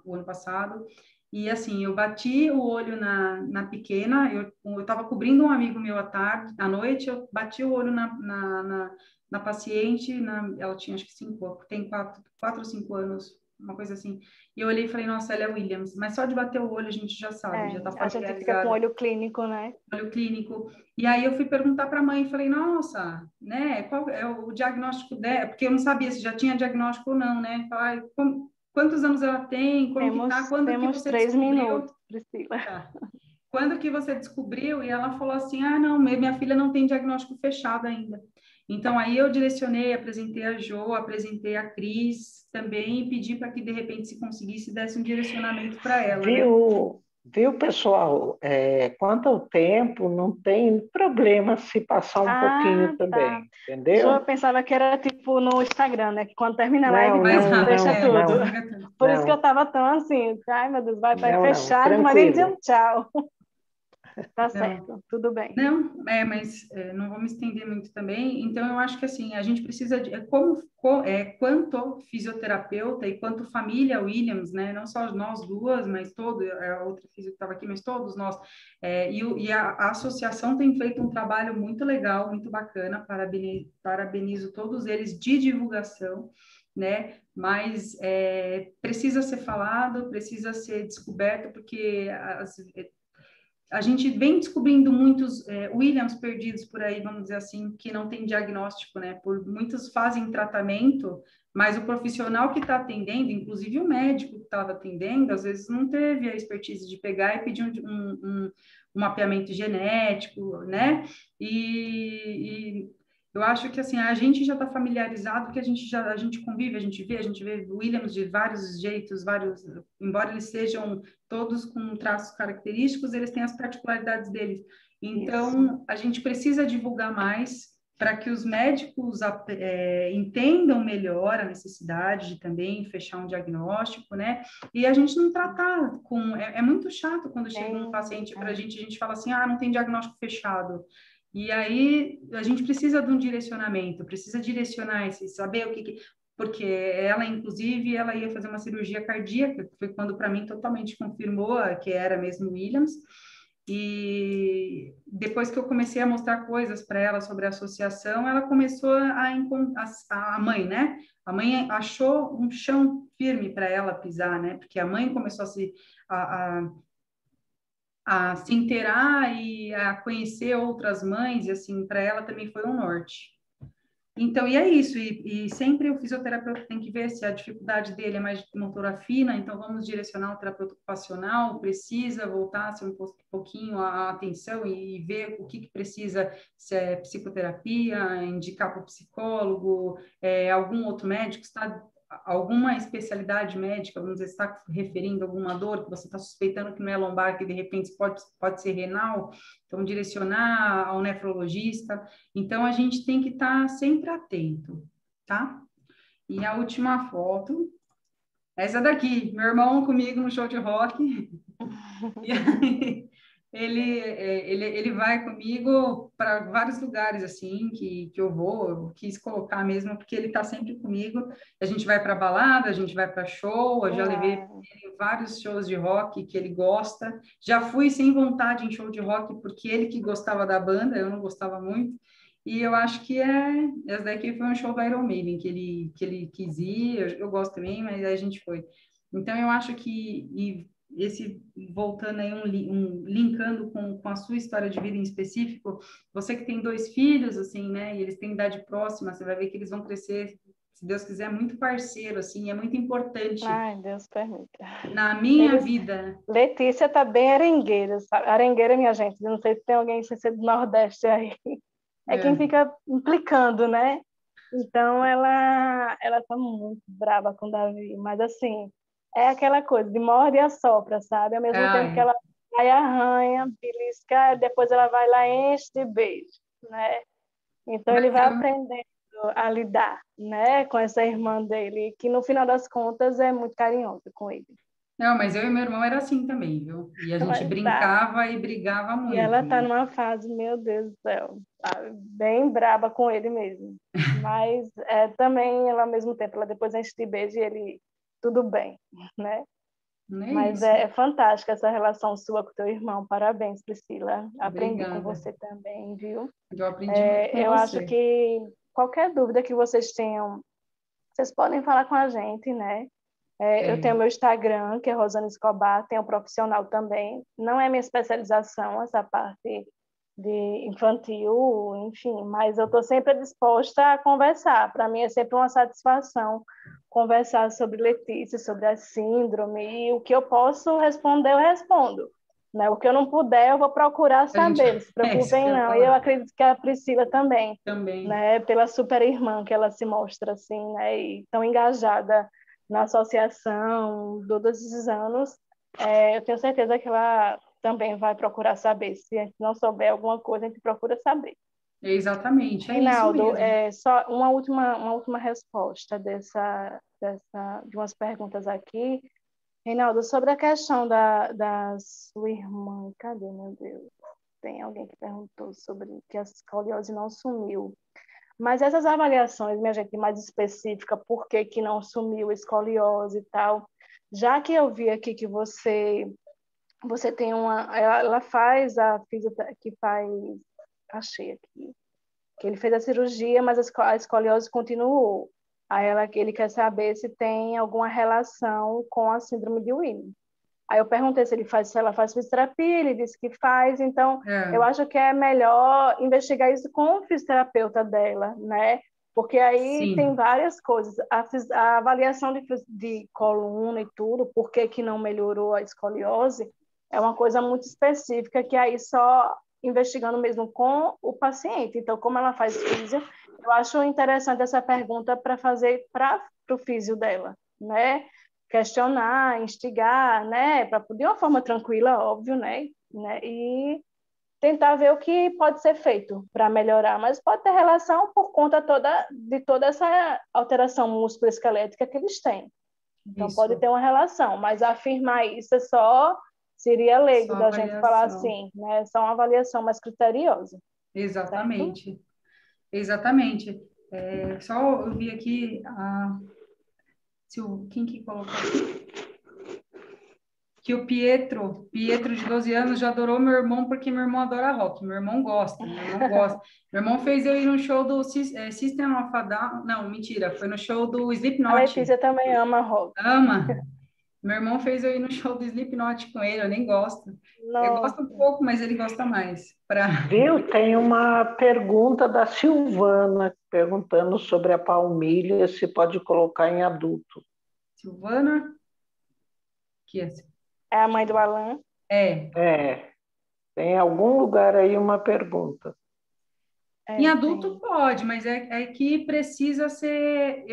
o ano passado, e assim, eu bati o olho na pequena, eu estava cobrindo um amigo meu à noite, eu bati o olho na paciente, ela tinha acho que tem 4 ou 5 anos, uma coisa assim. E eu olhei e falei, nossa, ela é Williams. Mas só de bater o olho a gente já sabe, já está A gente fica com familiarizado. olho clínico, né? Olho clínico. E aí eu fui perguntar para a mãe, falei, nossa, né, qual é o diagnóstico dela? Porque eu não sabia se já tinha diagnóstico ou não, né? Falei, quantos anos ela tem? Como que tá? Quando que Temos você 3 descobriu? minutos, Priscila. Tá. Quando que você descobriu? E ela falou assim, não, minha filha não tem diagnóstico fechado ainda. Então, aí eu direcionei, apresentei a Jo, apresentei a Cris também e pedi para que, de repente, se conseguisse, desse um direcionamento para ela, né? Viu, pessoal? Quanto ao tempo, não tem problema se passar um pouquinho também, entendeu? Eu pensava que era tipo no Instagram, né? Que quando termina a live, fecha não, tudo. Por isso que eu estava tão assim, ai meu Deus, vai fechar, mas nem dizer um tchau. Tá certo, tudo bem. Não, mas não vou me estender muito também. Então, eu acho que assim, a gente precisa de, quanto fisioterapeuta e quanto família Williams, né? Não só nós duas, mas a outra fisio que estava aqui, mas todos nós. E a associação tem feito um trabalho muito legal, muito bacana. Parabenizo todos eles de divulgação, né? Mas precisa ser falado, precisa ser descoberto, porque a gente vem descobrindo muitos Williams perdidos por aí, vamos dizer assim, que não tem diagnóstico, né? Muitos fazem tratamento, mas o profissional que está atendendo, inclusive o médico que estava atendendo, às vezes não teve a expertise de pegar e pedir um mapeamento genético, né? E eu acho que assim a gente já está familiarizado, porque a gente convive, a gente vê Williams de vários jeitos, embora eles sejam todos com traços característicos, eles têm as particularidades deles. Então, a gente precisa divulgar mais para que os médicos entendam melhor a necessidade de também fechar um diagnóstico, né? E a gente não tratar com... É muito chato quando chega um paciente para a gente fala assim, não tem diagnóstico fechado. E aí, a gente precisa de um direcionamento, precisa direcionar saber o que porque ela, inclusive, ela ia fazer uma cirurgia cardíaca, que foi quando, para mim, totalmente confirmou que era mesmo Williams, e depois que eu comecei a mostrar coisas para ela sobre a associação, ela começou a mãe, né? A mãe achou um chão firme para ela pisar, né? Porque a mãe começou a se inteirar e a conhecer outras mães, e assim, para ela também foi um norte. Então, e é isso, e sempre o fisioterapeuta tem que ver se a dificuldade dele é mais de motora fina, então vamos direcionar o terapeuta ocupacional, precisa voltar um pouquinho a atenção e ver o que precisa, se é psicoterapia, indicar para o psicólogo, algum outro médico, está alguma especialidade médica, vamos dizer, está referindo a alguma dor que você está suspeitando que não é lombar, que de repente pode ser renal, então direcionar ao nefrologista. Então, a gente tem que estar sempre atento, tá? E a última foto, essa daqui, meu irmão comigo no show de rock. E aí, ele vai comigo para vários lugares, assim, que eu quis colocar mesmo, porque ele está sempre comigo. A gente vai para balada, a gente vai para show, eu já levei ele em vários shows de rock que ele gosta. Já fui sem vontade em show de rock, porque ele que gostava da banda, eu não gostava muito. E eu acho que esse daqui foi um show do Iron Maiden, que ele quis ir, eu gosto também, mas aí a gente foi. Então, eu acho que esse voltando aí linkando com a sua história de vida em específico, você que tem 2 filhos, assim, né, e eles têm idade próxima, você vai ver que eles vão crescer, se Deus quiser, muito parceiro, assim, é muito importante. Ai, Deus permita. Na minha vida... Letícia tá bem arengueira, sabe? Arengueira, minha gente, não sei se tem alguém sem ser do Nordeste aí. É quem fica implicando, né? Então, ela tá muito brava com o Davi, mas assim, é aquela coisa de morde e assopra, sabe? Ao mesmo tempo que ela vai, arranha, belisca, depois ela vai lá e enche de beijo, né? Então, ele vai aprendendo a lidar, né, com essa irmã dele, que no final das contas é muito carinhosa com ele. Não, mas eu e meu irmão era assim também, viu? E a gente brincava e brigava muito. E ela tá numa fase, meu Deus do céu, bem braba com ele mesmo. Mas também, ela, ao mesmo tempo, ela depois enche de beijo e ele, tudo bem, né? Mas é fantástica essa relação sua com teu irmão. Parabéns, Priscila. Aprendi com você também, viu? Eu aprendi muito com você. Eu acho que qualquer dúvida que vocês tenham, vocês podem falar com a gente, né? Eu tenho meu Instagram, que é Rosana Escobar, tenho profissional também. Não é minha especialização, essa parte de infantil, enfim, mas eu estou sempre disposta a conversar. Para mim é sempre uma satisfação conversar sobre Letícia, sobre a síndrome, e o que eu posso responder, eu respondo. Né? O que eu não puder, eu vou procurar saber, não se preocupem não. E eu acredito que a Priscila também. Né? Pela super irmã que ela se mostra assim, né? E tão engajada na associação todos esses anos, eu tenho certeza que ela também vai procurar saber. Se a gente não souber alguma coisa, a gente procura saber. Exatamente, Reinaldo, isso mesmo. só uma última resposta de umas perguntas aqui. Reinaldo, sobre a questão da sua irmã, cadê, meu Deus? Tem alguém que perguntou sobre que a escoliose não sumiu. Mas essas avaliações, minha gente, mais específica, por que não sumiu a escoliose e tal, já que eu vi aqui que você tem ela faz achei aqui, que ele fez a cirurgia, mas a escoliose continuou. Aí ele quer saber se tem alguma relação com a síndrome de Williams. Aí eu perguntei se ela faz fisioterapia, ele disse que faz, então eu acho que é melhor investigar isso com o fisioterapeuta dela, né? Porque aí tem várias coisas. A avaliação de coluna e tudo, por que não melhorou a escoliose, é uma coisa muito específica, que aí só investigando mesmo com o paciente. Então, como ela faz físio, eu acho interessante essa pergunta para fazer para o físio dela, né? Questionar, instigar, né, de uma forma tranquila, óbvio, né, e tentar ver o que pode ser feito para melhorar, mas pode ter relação por conta de toda essa alteração musculoesquelética que eles têm. Então pode ter uma relação, mas afirmar isso seria leigo da gente falar assim, né, só uma avaliação mais criteriosa. Exatamente, certo? Exatamente. Só eu vi aqui quem que colocou aqui? Que o Pietro de 12 anos já adorou meu irmão porque meu irmão adora rock. Meu irmão gosta. Meu irmão fez eu ir no show do System of a Down. Não, mentira, foi no show do Slipknot. A Letícia também ama rock. Ama. Meu irmão fez eu ir no show do Slipknot com ele, eu nem gosto. Eu gosto um Nossa. pouco, mas ele gosta mais. Viu? Tem uma pergunta da Silvana perguntando sobre a palmilha, se pode colocar em adulto. Silvana, que é... É a mãe do Alan? É, É, tem em algum lugar aí uma pergunta. em É, adulto tem. pode, mas é que precisa ser,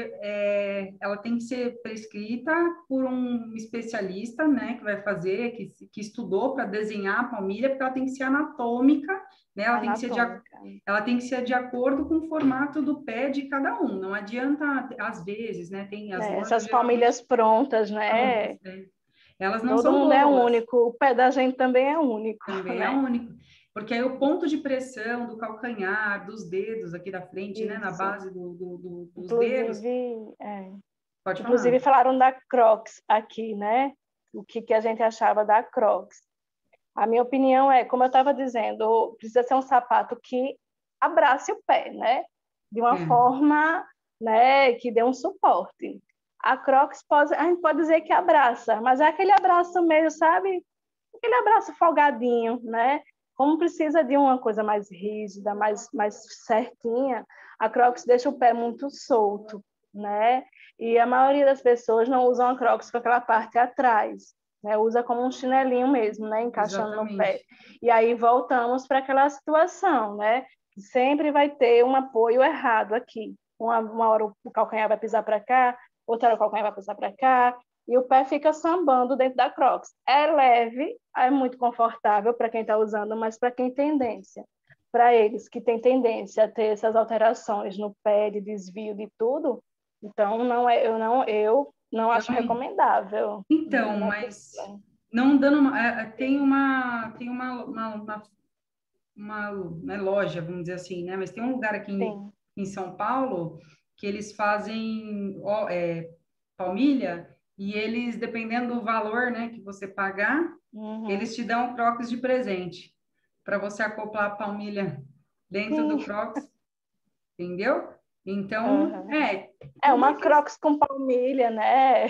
ela tem que ser prescrita por um especialista, né, que vai fazer, que estudou para desenhar a palmilha, porque ela tem que ser anatômica, né, Anatômica. ela tem que ser de acordo com o formato do pé de cada um. Não adianta, às vezes, né, tem as É, lojas essas geralmente palmilhas prontas, prontas, né? né? Elas não Todo são mundo é boas. único. O pé da gente também é único, Também é né? único. Porque aí o ponto de pressão do calcanhar, dos dedos aqui da frente, né, na Isso. base dos dedos, Inclusive, é. pode Inclusive falar. falaram da Crocs aqui, né? O que, que a gente achava da Crocs. A minha opinião é, como eu estava dizendo, precisa ser um sapato que abrace o pé, né? De uma É, forma, né, que dê um suporte. A Crocs a gente pode dizer que abraça, mas é aquele abraço meio, sabe? Aquele abraço folgadinho, né? Como precisa de uma coisa mais rígida, mais certinha, a Crocs deixa o pé muito solto, né? E a maioria das pessoas não usam a Crocs com aquela parte atrás, né? Usa como um chinelinho mesmo, né? Encaixando no pé. exatamente. E aí voltamos para aquela situação, né? Sempre vai ter um apoio errado aqui. Uma hora o calcanhar vai pisar para cá, outra hora o calcanhar vai pisar para cá, e o pé fica sambando dentro da Crocs. É leve, é muito confortável para quem está usando, mas para quem tem tendência, para eles que têm tendência a ter essas alterações no pé, de desvio de tudo, então eu não Eu acho não, recomendável. então, Não, mas não dando uma loja, vamos dizer assim, né? Mas tem um lugar aqui sim. em São Paulo que eles fazem palmilha e eles, dependendo do valor, né, que você pagar, Uhum. eles te dão Crocs de presente para você acoplar a palmilha dentro do Sim. Crocs, entendeu? Então, Uhum. É tudo é uma que Crocs com palmilha, né?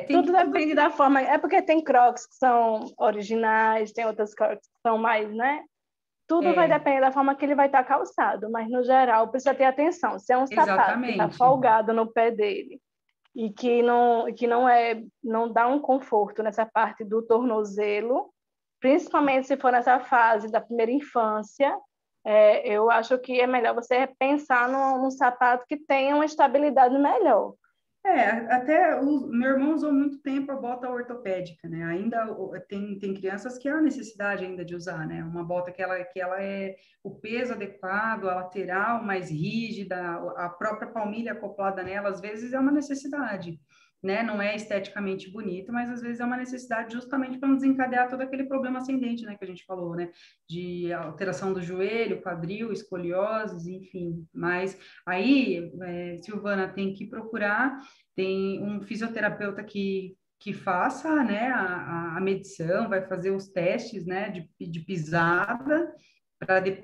tem Tudo que tudo depende da forma. É porque tem Crocs que são originais, tem outras Crocs que são mais, né? Tudo vai é depender da forma que ele vai estar calçado, mas no geral precisa ter atenção. Se é um sapato que está exatamente, folgado no pé dele e que não dá um conforto nessa parte do tornozelo, principalmente se for nessa fase da primeira infância, eu acho que é melhor você pensar num sapato que tenha uma estabilidade melhor. Até o meu irmão usou muito tempo a bota ortopédica, né? Ainda tem crianças que há necessidade ainda de usar, né? Uma bota que ela é o peso adequado, a lateral mais rígida, a própria palmilha acoplada nela, às vezes é uma necessidade, né? Não é esteticamente bonito, mas às vezes é uma necessidade justamente para não desencadear todo aquele problema ascendente, né? Que a gente falou, né? De alteração do joelho, quadril, escoliose, enfim. Mas aí, Silvana, tem que procurar tem um fisioterapeuta que faça, né, a medição, vai fazer os testes, né, de pisada,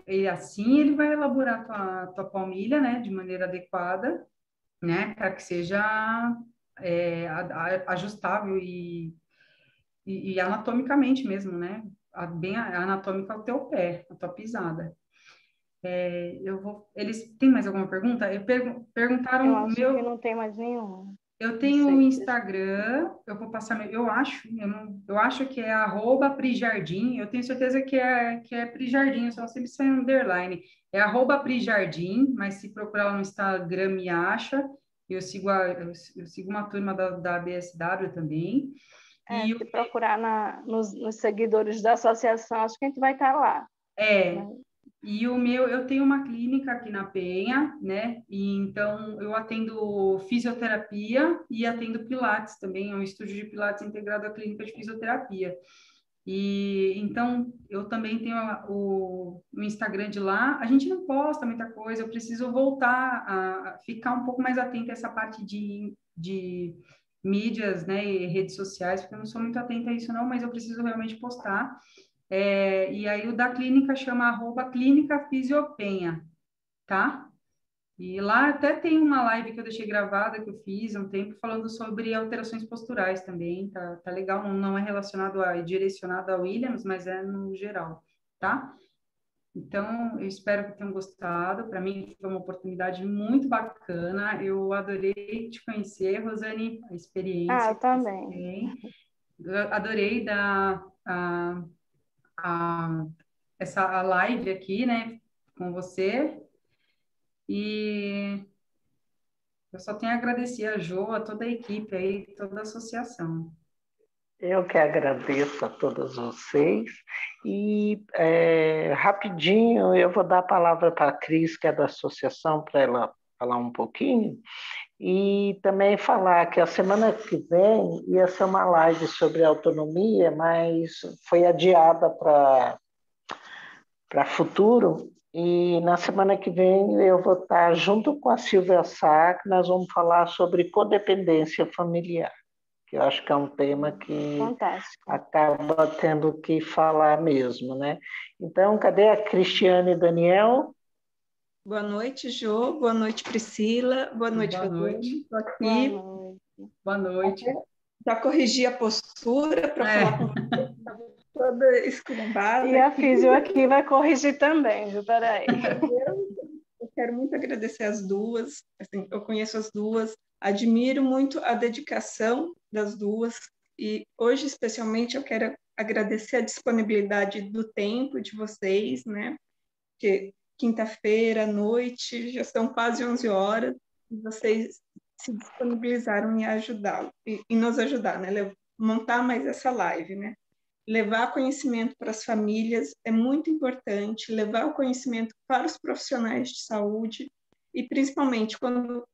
e assim ele vai elaborar tua palmilha, né, de maneira adequada, né, para que seja ajustável e anatomicamente mesmo, né, bem anatômica ao teu pé, a tua pisada. Eles têm mais alguma pergunta? Eu Perguntaram o acho que meu. não tem mais nenhum. Eu Não tenho o sei. Deixa Instagram, eu vou passar, eu acho, eu acho que é @prijardim, eu tenho certeza que é Prijardim, eu só sempre sem underline. É @prijardim, mas se procurar lá no Instagram me acha. Eu sigo uma turma da BSW também. E se procurar nos seguidores da associação, acho que a gente vai estar lá. Né? é, eu tenho uma clínica aqui na Penha, né? E então eu atendo fisioterapia e atendo pilates também, é um estúdio de pilates integrado à clínica de fisioterapia. E então eu também tenho o Instagram de lá. A gente não posta muita coisa, eu preciso voltar a ficar um pouco mais atenta a essa parte de mídias, né, e redes sociais, porque eu não sou muito atenta a isso não, mas eu preciso realmente postar. E aí o da clínica chama @clínica Fisiopenha, tá? E lá até tem uma live que eu deixei gravada, que eu fiz há um tempo, falando sobre alterações posturais também, tá legal, não é relacionado direcionado a Williams, mas é no geral, tá? Então, eu espero que tenham gostado. Para mim, foi uma oportunidade muito bacana. Eu adorei te conhecer, Rosane, a experiência Eu que você também. tem. Eu adorei a, a live aqui, né, com você. E eu só tenho a agradecer a Jo, a toda a equipe aí, toda a associação. Eu que agradeço a todos vocês. E rapidinho eu vou dar a palavra para a Cris, que é da associação, para ela falar um pouquinho. E também falar que a semana que vem ia ser uma live sobre autonomia, mas foi adiada para futuro. E na semana que vem eu vou estar junto com a Silvia Sá, que nós vamos falar sobre codependência familiar, que eu acho que é um tema que Fantástico. acaba tendo que falar mesmo, né? Então, cadê a Cristiane e Daniel? Boa noite, Jô. Boa noite, Priscila. Boa noite, Boa noite. Estou aqui. Boa noite. Já corrigi a postura para falar com você. Estava toda esculhambada. E a Físio aqui vai corrigir também, viu? Peraí. Eu quero muito agradecer as duas. Assim, eu conheço as duas, admiro muito a dedicação das duas. E hoje, especialmente, eu quero agradecer a disponibilidade do tempo de vocês, né? Porque quinta-feira à noite, já são quase 11 horas, e vocês se disponibilizaram em ajudar, em nos ajudar, né? Montar mais essa live, né? Levar conhecimento para as famílias é muito importante, levar o conhecimento para os profissionais de saúde, e principalmente quando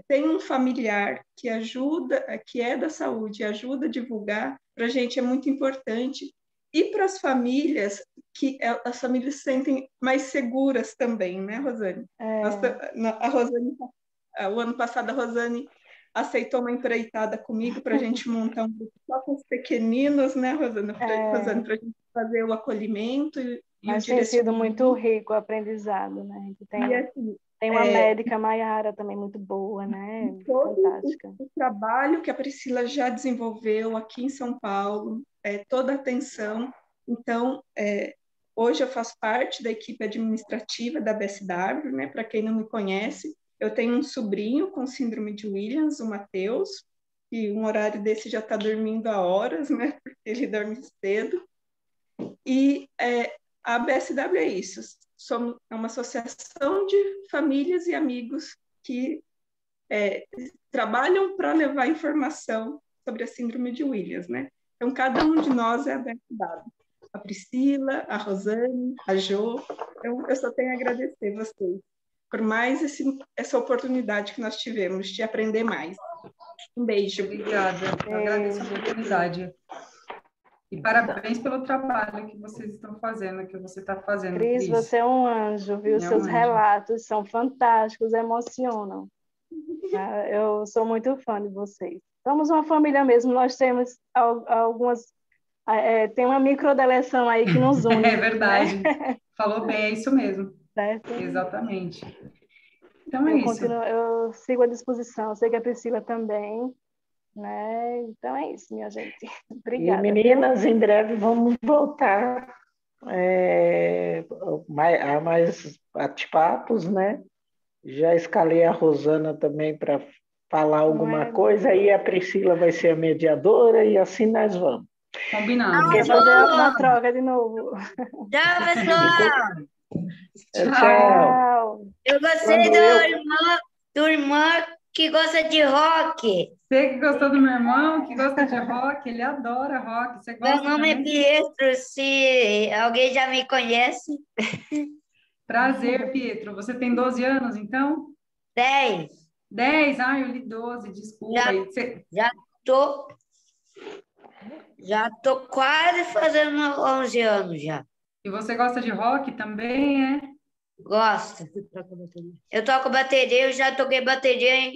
tem um familiar que ajuda, que é da saúde, ajuda a divulgar, para a gente é muito importante. E para as famílias, que as famílias se sentem mais seguras também, né, Rosane? A Rosane, o ano passado, a Rosane aceitou uma empreitada comigo para a gente montar um grupo só com os pequeninos, né, Rosane? Rosane, para a gente fazer o acolhimento e o direcionamento. Tem sido muito rico o aprendizado, né? Tem uma médica, Maiara, também muito boa, né? Fantástica. O trabalho que a Priscila já desenvolveu aqui em São Paulo, toda a atenção. Então, hoje eu faço parte da equipe administrativa da BSW, né? Para quem não me conhece, eu tenho um sobrinho com síndrome de Williams, o Matheus, e um horário desse já está dormindo há horas, né? Porque ele dorme cedo. E a BSW é isso. É uma associação de famílias e amigos que trabalham para levar informação sobre a síndrome de Williams, né? Então, cada um de nós é a BSW. A Priscila, a Rosane, a Jo. Então, eu só tenho a agradecer vocês por mais essa oportunidade que nós tivemos de aprender mais. Um beijo. Obrigada. Eu agradeço a oportunidade. E parabéns pelo trabalho que vocês estão fazendo, que você está fazendo, Cris, você é um anjo, viu? Seus relatos são fantásticos, emocionam. Eu sou muito fã de vocês. Somos uma família mesmo, nós temos algumas... tem uma microdeleção aí que nos une. É verdade. Né? Falou bem, é isso mesmo. Certo? Exatamente. Então é isso. Eu sigo à disposição, sei que a Priscila também. Né? Então é isso, minha gente. Obrigada. E meninas, em breve vamos voltar a mais bate-papos, né? Já escalei a Rosana também para falar alguma coisa, aí a Priscila vai ser a mediadora e assim nós vamos. Combinado. Quer fazer uma troca de novo. Tchau, pessoal. Tchau. Eu gostei do irmão que gosta de rock. Você que gostou do meu irmão, que gosta de rock, ele adora rock. Você gosta? Meu nome é Pietro, se alguém já me conhece. Prazer, Pietro. Você tem 12 anos, então? 10. 10? Ah, eu li 12, desculpa. Já tô quase fazendo 11 anos já. E você gosta de rock também, é? Gosto. Eu toco bateria, eu já toquei bateria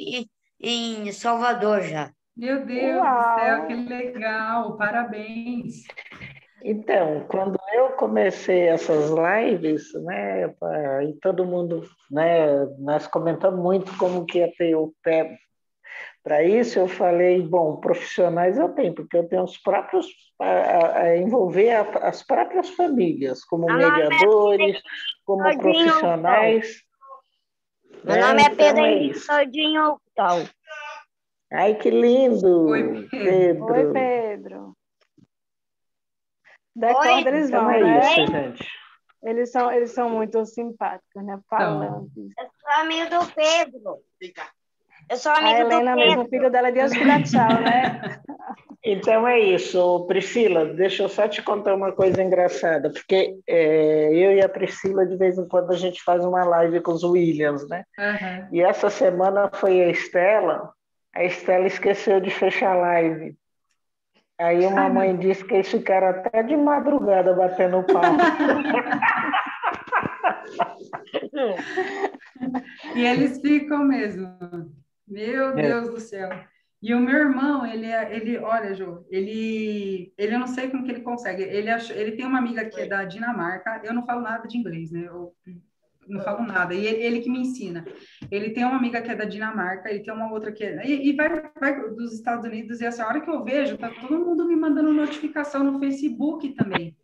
em Salvador já. Meu Deus do céu, que legal, parabéns. Então, quando eu comecei essas lives, né, e todo mundo, né, nós comentamos muito como que ia ter o pé para isso, eu falei, bom, profissionais eu tenho, porque eu tenho os próprios, envolver as próprias famílias, como Meu nome é mediadores, como Todinho Tom. profissionais, Meu né, nome é Pedro então é Henrique isso. Todinho Tom. Ai, que lindo, Oi, Pedro. Oi, Pedro. Pedro. Oi, Decorda eles Então vão, é né? isso, gente. Eles são muito simpáticos, né? Então, Falantes. eu sou amigo do Pedro. Eu sou A amigo do Helena mesmo, o Pedro. filho dela é de hoje que dá tchau, né? Então é isso, Priscila, deixa eu só te contar uma coisa engraçada, porque eu e a Priscila, de vez em quando, a gente faz uma live com os Williams, né? aham. E essa semana foi a Estela esqueceu de fechar a live. Aí uma Ai, meu mãe disse que eles ficaram até de madrugada batendo papo. E eles ficam mesmo. Meu É. Deus do céu. E o meu irmão, olha, Jô, eu não sei como que ele consegue. Ele tem uma amiga que é da Dinamarca. Eu não falo nada de inglês, né? Eu não falo nada. E ele que me ensina. Ele tem uma amiga que é da Dinamarca, ele tem uma outra que é. E vai dos Estados Unidos. E assim, a hora que eu vejo, tá todo mundo me mandando notificação no Facebook também.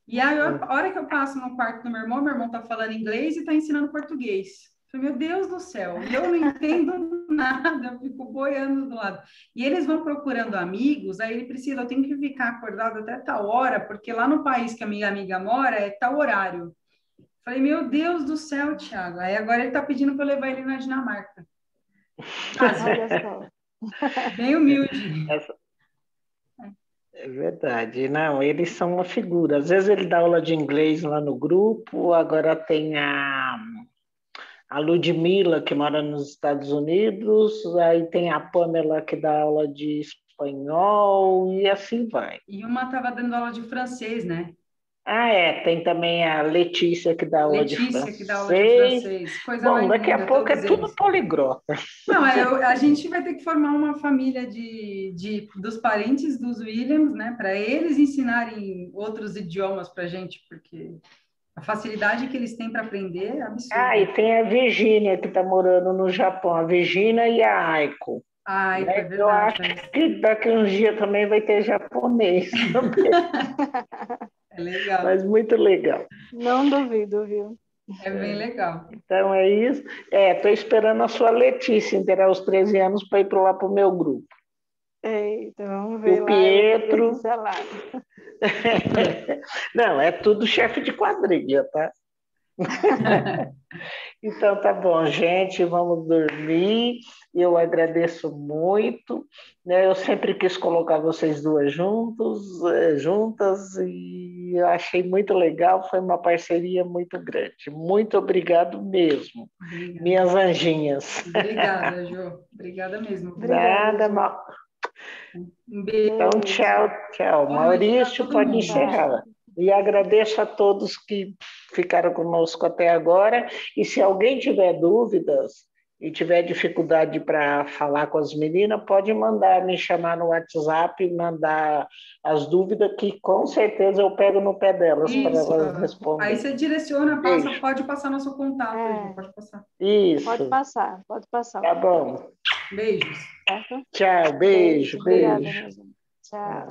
E aí, a hora que eu passo no quarto do meu irmão tá falando inglês e tá ensinando português. Eu falei, meu Deus do céu, e eu não entendo nada, eu fico boiando do lado. E eles vão procurando amigos, aí ele precisa, eu tenho que ficar acordado até tal hora, porque lá no país que a minha amiga mora é tal horário. Falei, meu Deus do céu, Thiago. Aí agora ele tá pedindo para eu levar ele na Dinamarca. Olha só. Bem humilde. É verdade. Não, eles são uma figura. Às vezes ele dá aula de inglês lá no grupo, agora tem a Ludmila, que mora nos Estados Unidos, aí tem a Pamela, que dá aula de espanhol, e assim vai. E uma estava dando aula de francês, né? Tem também a Letícia, que dá aula de Letícia, que dá aula de francês. francês. Coisa Bom, mais daqui a linda, pouco é todos tudo eles. poliglota. Não, a gente vai ter que formar uma família dos parentes dos Williams, né? Para eles ensinarem outros idiomas para a gente, porque a facilidade que eles têm para aprender é E absurda. tem a Virgínia, que está morando no Japão, a Virgínia e a Aiko. Ai, é Né? Eu verdade. acho que daqui uns dias também vai ter japonês também, É legal. mas muito legal. Não duvido, viu? É bem legal. Então é isso. Estou esperando a sua Letícia inteirar os 13 anos para ir lá para o meu grupo. Eita, vamos O ver lá, Pietro. Letícia lá. Não, é tudo chefe de quadrilha, tá? Então tá bom, gente, vamos dormir. Eu agradeço muito, né? Eu sempre quis colocar vocês duas juntas, e eu achei muito legal, foi uma parceria muito grande. Muito obrigado mesmo, Obrigada. minhas anjinhas. Obrigada, Jo. Obrigada mesmo. Obrigada, Nada Ju. mal. Um beijo. Então, tchau, tchau. Boa noite para Maurício, todo pode mundo. encerrar. E agradeço a todos que ficaram conosco até agora. E se alguém tiver dúvidas e tiver dificuldade para falar com as meninas, pode me chamar no WhatsApp, mandar as dúvidas, que com certeza eu pego no pé delas para Isso. elas Aí responderem. você direciona, Beijo. pode passar nosso contato, É. Jo. Pode passar. Isso. Pode passar. Tá bom. Beijos. Certo? Tchau, beijo, Obrigada, beijo. minha gente. Tchau.